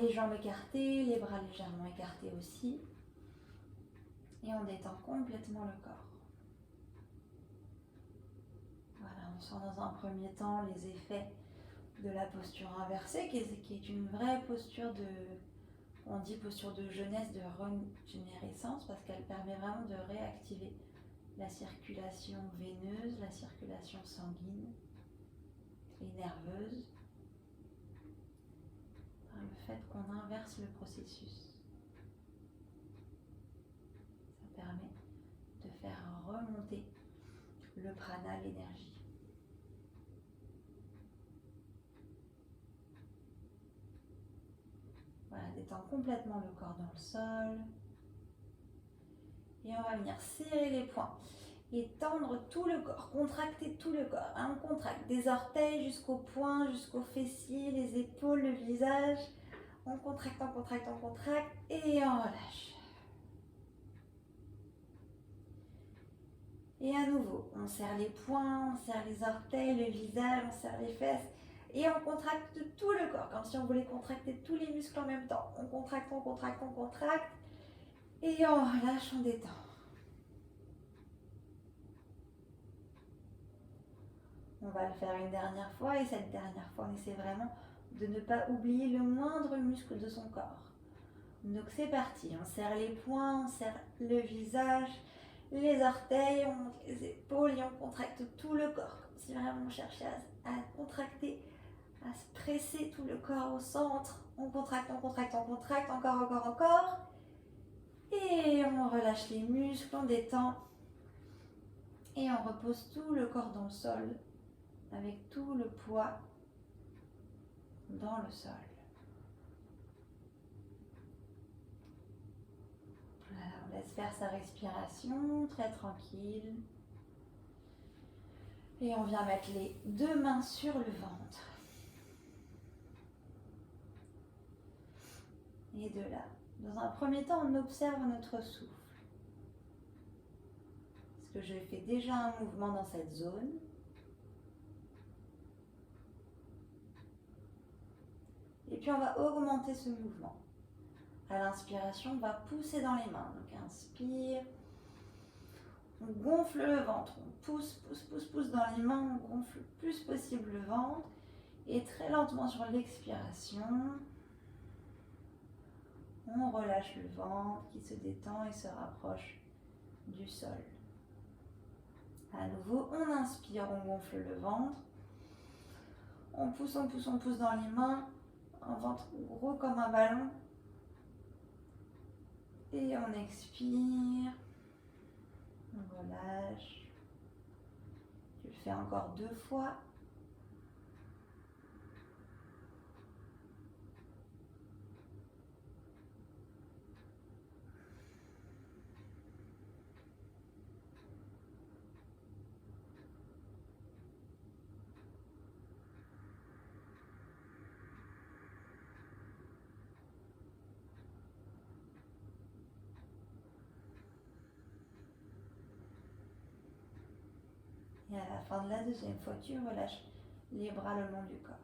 B: Les jambes écartées, les bras légèrement écartés aussi. Et on détend complètement le corps. Voilà, on sent dans un premier temps les effets de la posture inversée, qui est une vraie posture on dit posture de jeunesse, de régénérescence, parce qu'elle permet vraiment de réactiver la circulation veineuse, la circulation sanguine et nerveuse, par le fait qu'on inverse le processus. Ça permet de faire remonter le prana, l'énergie. Voilà, détend complètement le corps dans le sol. Et on va venir serrer les poings et tendre tout le corps, contracter tout le corps. On contracte des orteils jusqu'aux poings, jusqu'aux fessiers, les épaules, le visage. On contracte, on contracte, on contracte et on relâche. Et à nouveau, on serre les poings, on serre les orteils, le visage, on serre les fesses. Et on contracte tout le corps, comme si on voulait contracter tous les muscles en même temps. On contracte, on contracte, on contracte. Et on relâche, on détend. On va le faire une dernière fois. Et cette dernière fois, on essaie vraiment de ne pas oublier le moindre muscle de son corps. Donc c'est parti. On serre les poings, on serre le visage, les orteils, on monte les épaules et on contracte tout le corps. Comme si vraiment on cherchait à contracter, à se presser tout le corps au centre. On contracte, on contracte, on contracte, encore, encore, encore. Et on relâche les muscles, on détend. Et on repose tout le corps dans le sol, avec tout le poids dans le sol. Voilà, on laisse faire sa respiration, très tranquille. Et on vient mettre les deux mains sur le ventre. Et de là, dans un premier temps, on observe notre souffle. Est-ce que je fais déjà un mouvement dans cette zone? Et puis on va augmenter ce mouvement. À l'inspiration, on va pousser dans les mains. Donc inspire, on gonfle le ventre, on pousse, pousse, pousse, pousse dans les mains, on gonfle le plus possible le ventre. Et très lentement sur l'expiration, on relâche le ventre qui se détend et se rapproche du sol. À nouveau, on inspire, on gonfle le ventre. On pousse, on pousse, on pousse dans les mains. Un ventre gros comme un ballon. Et on expire. On relâche. Je le fais encore 2 fois. Et à la fin de la deuxième fois, tu relâches les bras le long du corps.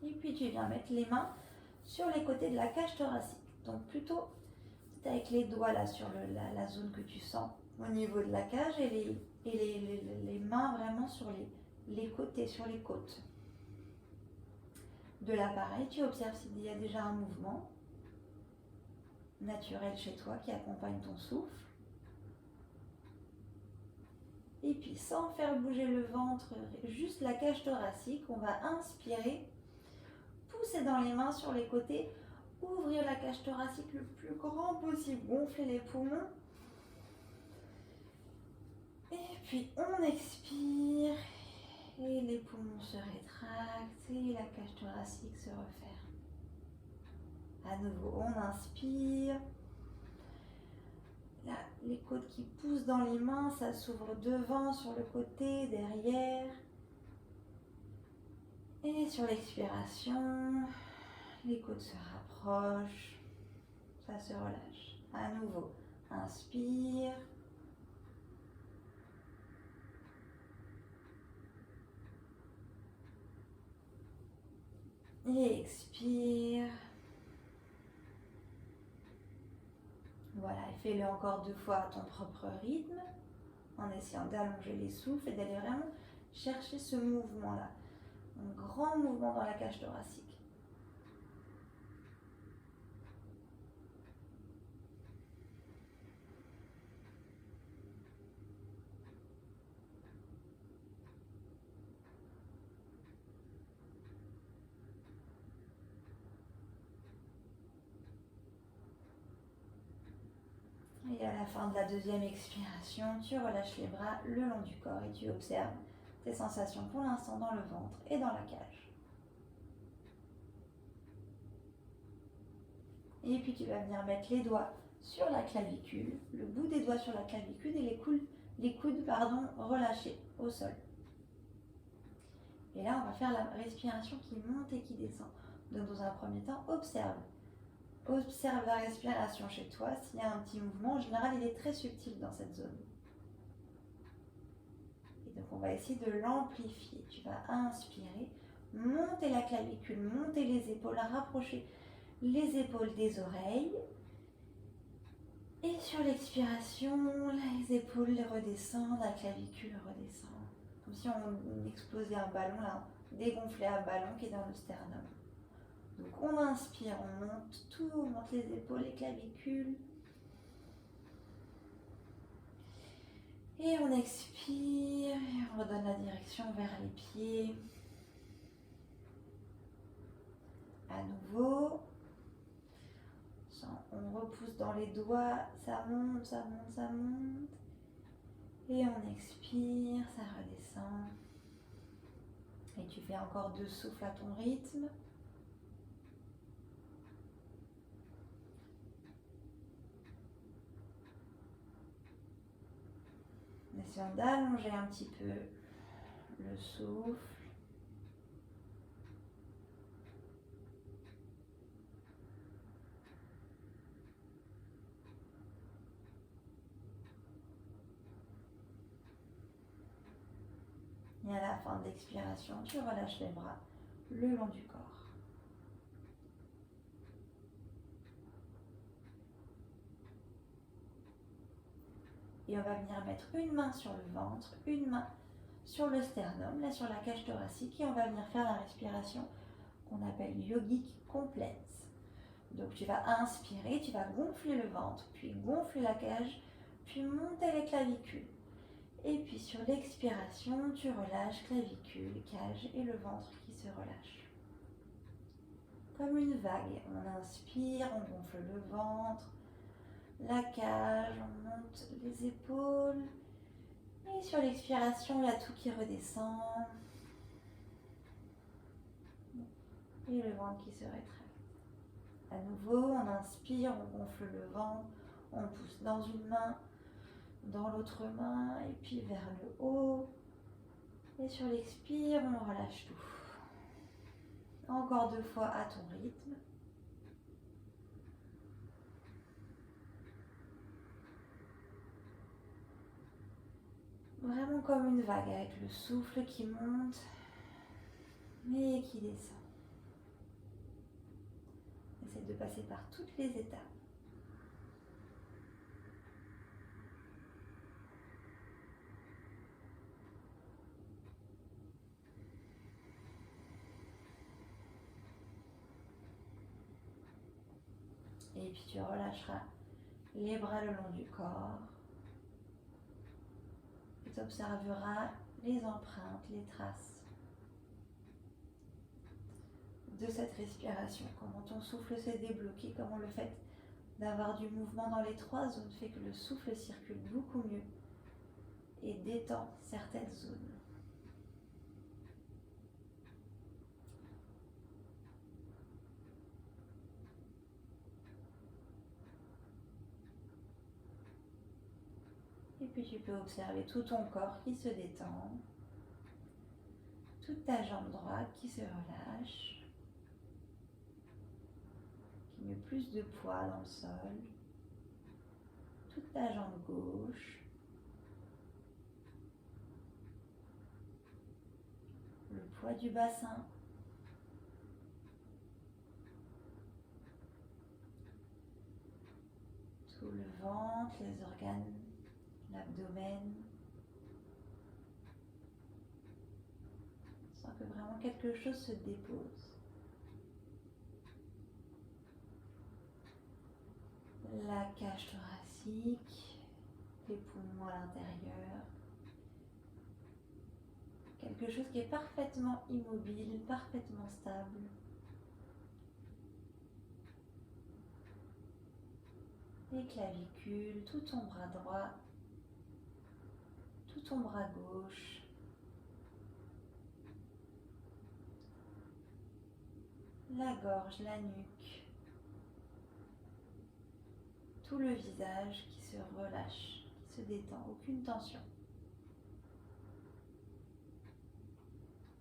B: Et puis tu viens mettre les mains sur les côtés de la cage thoracique. Donc plutôt avec les doigts là sur la zone que tu sens au niveau de la cage et les mains vraiment sur les côtés, sur les côtes de l'appareil. Tu observes s'il y a déjà un mouvement naturel chez toi qui accompagne ton souffle. Et puis sans faire bouger le ventre, juste la cage thoracique, on va inspirer, pousser dans les mains sur les côtés, ouvrir la cage thoracique le plus grand possible, gonfler les poumons. Et puis on expire Et les poumons se rétractent et la cage thoracique se referme. À nouveau, on inspire. Là, les côtes qui poussent dans les mains, ça s'ouvre devant, sur le côté, derrière. Et sur l'expiration, les côtes se rapprochent, ça se relâche. À nouveau, inspire. Et expire. Voilà, et fais-le encore 2 fois à ton propre rythme, en essayant d'allonger les souffles et d'aller vraiment chercher ce mouvement-là. Un grand mouvement dans la cage thoracique. Et à la fin de la deuxième expiration, tu relâches les bras le long du corps et tu observes tes sensations pour l'instant dans le ventre et dans la cage. Et puis tu vas venir mettre les doigts sur la clavicule, le bout des doigts sur la clavicule et les coudes relâchés au sol. Et là, on va faire la respiration qui monte et qui descend. Donc dans un premier temps, observe la respiration chez toi. S'il y a un petit mouvement, en général, il est très subtil dans cette zone. Et donc, on va essayer de l'amplifier. Tu vas inspirer, monter la clavicule, monter les épaules, rapprocher les épaules des oreilles. Et sur l'expiration, les épaules redescendent, la clavicule redescend. Comme si on explosait un ballon, là, dégonflait un ballon qui est dans le sternum. Donc on inspire, on monte tout, on monte les épaules, les clavicules. Et on expire, et on redonne la direction vers les pieds. À nouveau, on repousse dans les doigts, ça monte, ça monte, ça monte. Et on expire, ça redescend. Et tu fais encore 2 souffles à ton rythme. En essayant d'allonger un petit peu le souffle. Et à la fin de l'expiration, tu relâches les bras le long du corps. Et on va venir mettre une main sur le ventre, une main sur le sternum, là sur la cage thoracique, et on va venir faire la respiration qu'on appelle yogique complète. Donc tu vas inspirer, tu vas gonfler le ventre, puis gonfler la cage, puis monter les clavicules. Et puis sur l'expiration, tu relâches clavicule, cage et le ventre qui se relâche. Comme une vague, on inspire, on gonfle le ventre, la cage, on monte les épaules. Et sur l'expiration, il y a tout qui redescend. Et le ventre qui se rétracte. À nouveau, on inspire, on gonfle le ventre, on pousse dans une main, dans l'autre main, et puis vers le haut. Et sur l'expire, on relâche tout. Encore 2 fois à ton rythme. Vraiment comme une vague avec le souffle qui monte et qui descend. Essaie de passer par toutes les étapes. Et puis tu relâcheras les bras le long du corps. Et tu observeras les empreintes, les traces de cette respiration. Comment ton souffle s'est débloqué, comment le fait d'avoir du mouvement dans les 3 zones fait que le souffle circule beaucoup mieux et détend certaines zones. puis tu peux observer tout ton corps qui se détend, toute ta jambe droite qui se relâche, qui met plus de poids dans le sol, toute ta jambe gauche, le poids du bassin, tout le ventre, les organes, l'abdomen. Sens que vraiment quelque chose se dépose. La cage thoracique, les poumons à l'intérieur. Quelque chose qui est parfaitement immobile, parfaitement stable. Les clavicules, tout ton bras droit, tout ton bras gauche. La gorge, la nuque. Tout le visage qui se relâche, qui se détend, aucune tension.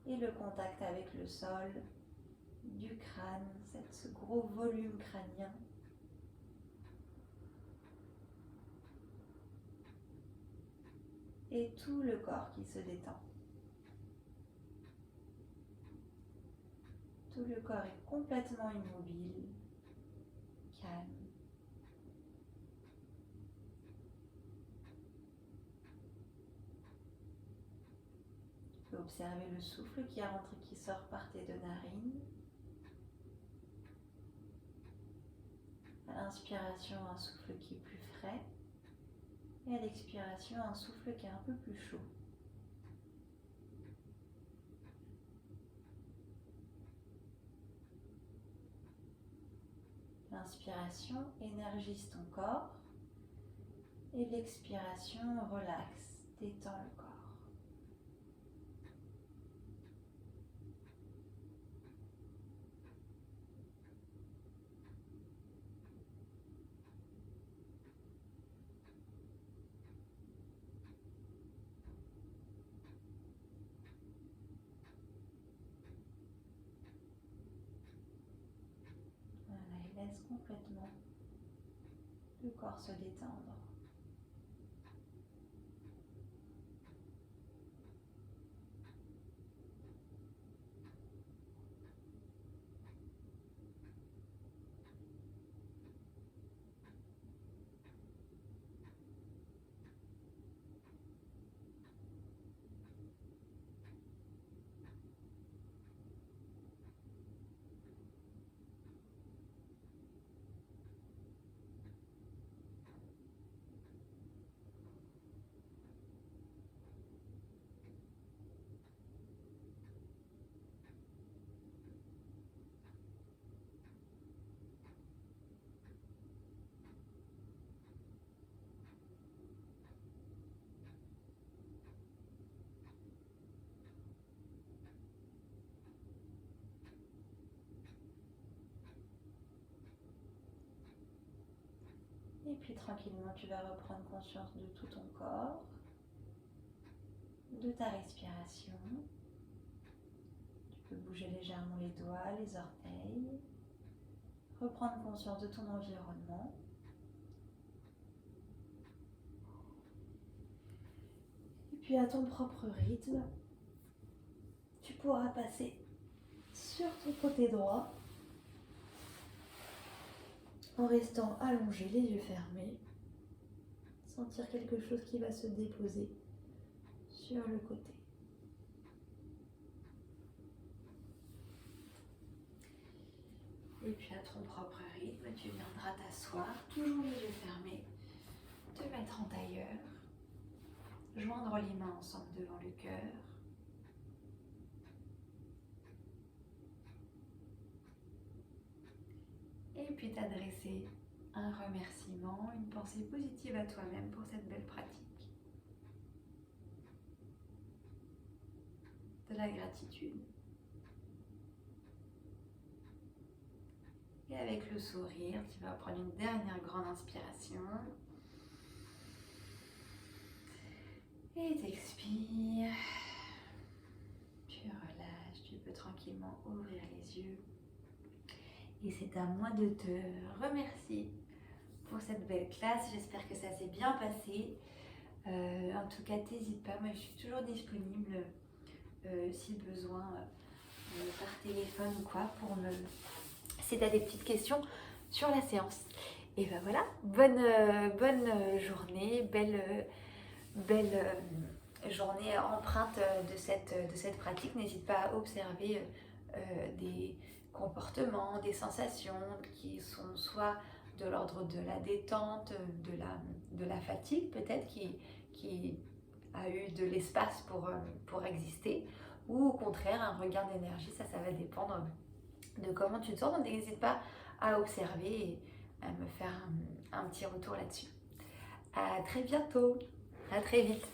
B: Et le contact avec le sol, du crâne, ce gros volume crânien. Et tout le corps qui se détend. Tout le corps est complètement immobile, calme. Tu peux observer le souffle qui rentre et qui sort par tes deux narines. À l'inspiration, un souffle qui est plus frais. Et à l'expiration, un souffle qui est un peu plus chaud. L'inspiration énergise ton corps et l'expiration relaxe, détend le corps. Laisse complètement le corps se détendre. Et puis tranquillement, tu vas reprendre conscience de tout ton corps, de ta respiration. Tu peux bouger légèrement les doigts, les orteils, reprendre conscience de ton environnement. Et puis à ton propre rythme, tu pourras passer sur ton côté droit en restant allongé, les yeux fermés. Sentir quelque chose qui va se déposer sur le côté. Et puis à ton propre rythme, tu viendras t'asseoir, toujours les yeux fermés, te mettre en tailleur, joindre les mains ensemble devant le cœur. Et puis t'adresser un remerciement, une pensée positive à toi-même pour cette belle pratique. De la gratitude. Et avec le sourire, tu vas prendre une dernière grande inspiration.
A: Et t'expires. Tu relâches, tu peux tranquillement ouvrir les yeux. Et c'est à moi de te remercier pour cette belle classe. J'espère que ça s'est bien passé. En tout cas, n'hésite pas, moi je suis toujours disponible si besoin par téléphone ou quoi si tu as des petites questions sur la séance. Et ben voilà, bonne journée, belle journée empreinte de cette pratique. N'hésite pas à observer des comportements, des sensations qui sont soit de l'ordre de la détente, de la fatigue peut-être qui a eu de l'espace pour exister, ou au contraire un regain d'énergie. Ça va dépendre de comment tu te sens. Donc n'hésite pas à observer et à me faire un petit retour là-dessus. À très bientôt, à très vite.